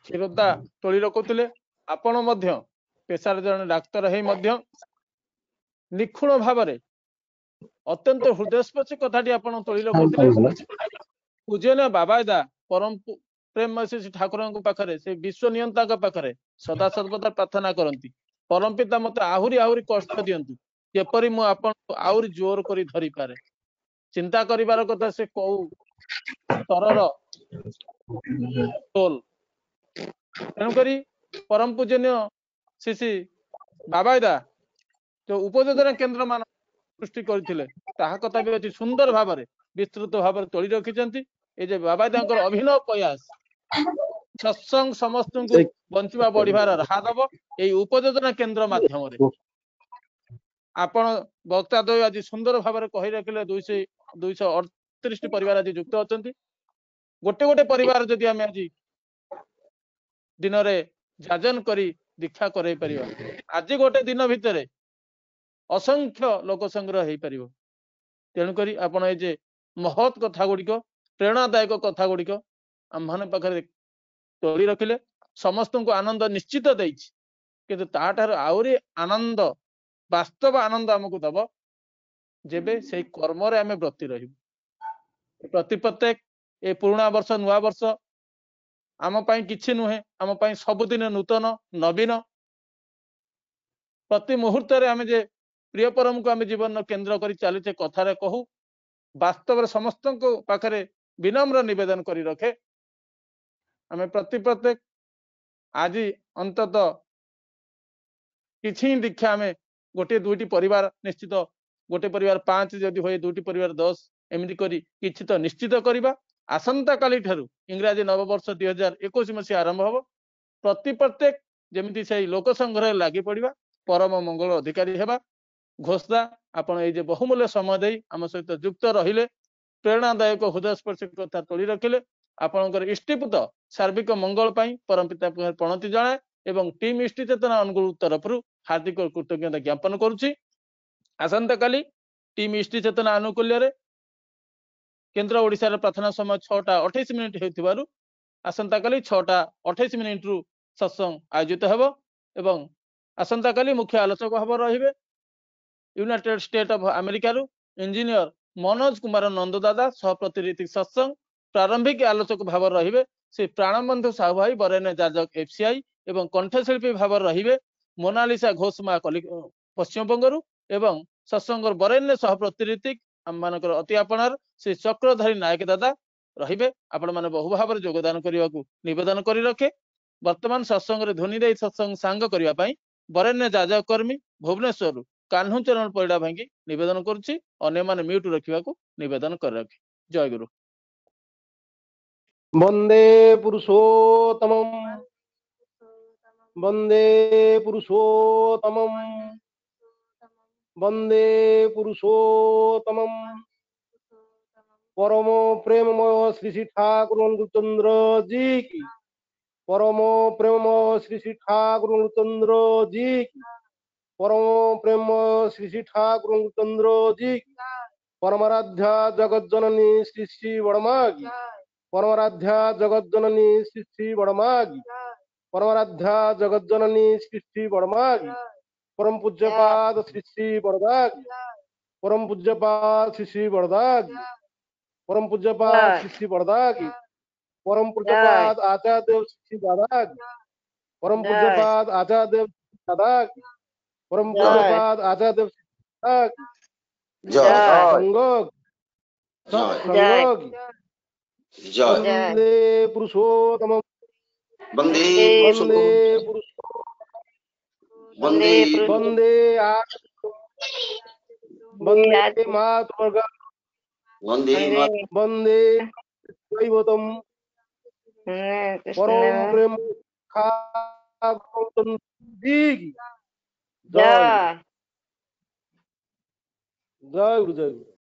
କ୍ଷୀରୋଦା ତୋଳି ରଖୁଥିଲେ। ଆପଣ ମଧ୍ୟ ପେଶାରେ ଜଣେ ଡାକ୍ତର ହେଇ ମଧ୍ୟ ନିଖୁଣ ଭାବରେ ଅତ୍ୟନ୍ତ ହୃଦୟସ୍ପର୍ଶୀ କଥାଟି ଆପଣ ତୋଳି ରଖୁଥିଲେ। ପୂଜନୀୟ ବାବାଦା ପରମ ପ୍ରେମ ଶ୍ରୀ ଠାକୁରଙ୍କ ପାଖରେ, ସେ ବିଶ୍ୱ ନିୟନ୍ତାଙ୍କ ପାଖରେ ସଦା ସର୍ବଦା ପ୍ରାର୍ଥନା କରନ୍ତି, ପରମ ପିତା ମତେ ଆହୁରି ଆହୁରି କଷ୍ଟ ଦିଅନ୍ତୁ, ଯେପରି ମୁଁ ଆପଣଙ୍କୁ ଆହୁରି ଜୋର କରି ଧରିପାରେ। ଚିନ୍ତା କରିବାର କଥା, ସେ କୋଉ ସ୍ତରର ଟୋଲ। ତେଣୁକରି ପରମ ପୂଜନୀୟ ଶ୍ରୀ ଶ୍ରୀ ବାବାଦା ଯୋଉ ଉପଯୋଜନା କେନ୍ଦ୍ର ମାନ ସୃଷ୍ଟି କରିଥିଲେ, ତାହା କଥା ବି ଅତି ସୁନ୍ଦର ଭାବରେ ବିସ୍ତୃତ ଭାବରେ ତୋଳି ରଖିଛନ୍ତି। এই যে ବାବାଦାଙ୍କର ଅଭିନବ ପ୍ରୟାସ ସତ୍ସଙ୍ଗ ସମସ୍ତଙ୍କୁ ବଞ୍ଚିବା ବଢିବାର ରାହା ଦବ এই ଉପଯୋଜନା କେନ୍ଦ୍ର ମାଧ୍ୟମରେ। ଆପଣ ବକ୍ତା ଦ୍ୱୟ ଆଜି ସୁନ୍ଦର ଭାବରେ କହି ରଖିଲେ। 238ଟି ପରିବାର ଆଜି ଯୁକ୍ତ ଅଛନ୍ତି। ଗୋଟେ ଗୋଟେ ପରିବାର ଯଦି ଆମେ ଆଜି ଦିନରେ ଯାଜନ କରି ଦୀକ୍ଷା କରାଇ ପାରିବା, ଆଜି ଗୋଟେ ଦିନ ଭିତରେ ଅସଂଖ୍ୟ ଲୋକ ସଂଗ୍ରହ ହେଇପାରିବ। ତେଣୁକରି ଆପଣ এই যে ମହତ୍ କଥା ଗୁଡିକ, ପ୍ରେରଣାଦାୟକ କଥା ଗୁଡିକ ଆମମାନଙ୍କ ପାଖରେ ତୋଳି ରଖିଲେ। ସମସ୍ତଙ୍କୁ ଆନନ୍ଦ ନିଶ୍ଚିତ ଦେଇଛି, କିନ୍ତୁ ତାଠାରୁ ଆହୁରି ଆନନ୍ଦ, ବାସ୍ତବ ଆନନ୍ଦ ଆମକୁ ଦବ ଯେବେ ସେଇ କର୍ମରେ ଆମେ ବ୍ରତୀ ରହିବୁ। ପ୍ରତ୍ୟେକ ଏ ପୁରୁଣା ବର୍ଷ, ନୂଆ ବର୍ଷ ଆମ ପାଇଁ କିଛି ନୁହେଁ, ଆମ ପାଇଁ ସବୁଦିନ ନୂତନ, ନବୀନ। ପ୍ରତି ମୁହୂର୍ତ୍ତରେ ଆମେ ଯେ प्रिय परम को आम जीवन केन्द्र कर चलीचे कथार कहू वास्तव समस्त पाखे विनम्र निवेदन कर रखे आम प्रत्येक आज अंतत किछि दीक्षा आम गोटे दुईटी परिवार निश्चित गोटे परिवार 5 जदि हुए दुईटी परिवार 10 एमती करी किछि तो निश्चित करवा आसंता काली ठारू इंग्राजी नववर्ष 2021 मसीहा आरंभ हम प्रत्येक जमी से लोक संग्रह लगी पड़ा परम मंगल अधिकारी हेबा घोषदा आपण ये बहुमूल्य समय दे आम सहित जुक्त रहिले प्रेरणादायक हृदयस्पर्शी कथा तोड़ी रखिले आपणकर इष्टिपुत सार्विक मंगल पाई परम पिता प्रणति जनाए एवं टीम इष्टि चेतना अनुगुल तरफ हार्दिक कृतज्ञता ज्ञापन करुच्ची आसंता काली टीम इष्टि चेतना आनुकूल्य केन्द्र ओडिशार प्रार्थना समय 6:28 होइथिबारु आसंता काली 6:28 रु सत्संग आयोजित हेबो एवं आसंता काली मुख्य आलोचक भाव रहिबे यूनाइटेड स्टेट ऑफ अमेरिका रु इंजीनियर मनोज कुमार नंद दादा सह प्रतिनिधि सत्संग प्रारंभिक आलोचक भाव रहिबे श्री प्राणबंधु साहू भाई बरेण्य जाजक एफसीआई एवं कंठशिल्पी भाव रहिबे मोनालिसा घोष मा पश्चिम बंगरु एवं सत्संगर बरेण्य सह प्रतिनिधि आममानकर अति आपणार श्री चक्रधारी नायक दादा रहिबे आपण माने बहु भाव योगदान करने को निवेदन कर रखे वर्तमान सत्संग ध्वनि दे सत्संग सांग करने पाई बरेण्य जाजक कर्मी भुवनेश्वर कान्हू चरण परिडा भांगी निवेदन करुच्ची अन्य माने म्यूट रखा निवेदन कर रखे जय गुरु वंदे पुरुषोत्तमं वंदे पुरुषोत्तमं वंदे पुरुषोत्तमं परम प्रेममय श्री श्री ठाकुर अनुचंद्र जी की परम प्रेममय श्री श्री ठाकुर अनुचंद्र जी की परम प्रेममय श्री श्री ठाकुर अनुचंद्र जी की परमाराध्या जगत जननी श्री श्री वर्मा की परमाराध्या जगत जननी श्री श्री वर्मा की परमाराध्या जगत जननी श्री श्री वर्मा की परम पूज्यपाद श्री श्री वरदा की परम पूज्यपाद श्री श्री वरदा की परम पूज्यपाद श्री श्री वरदा की परम पूज्यपाद आचार्य देव श्री दादा की परम पूज्यपाद आचार्य देव दादा की परम पूज्यपाद आचार्य देव दादा की संगोग वंदे पुरुषोत्तम वंदे वंदे वंदे वंदे मातृवर्ग वंदे वंदे दैवतम परम प्रेम जय जय गुरु जय गुरु।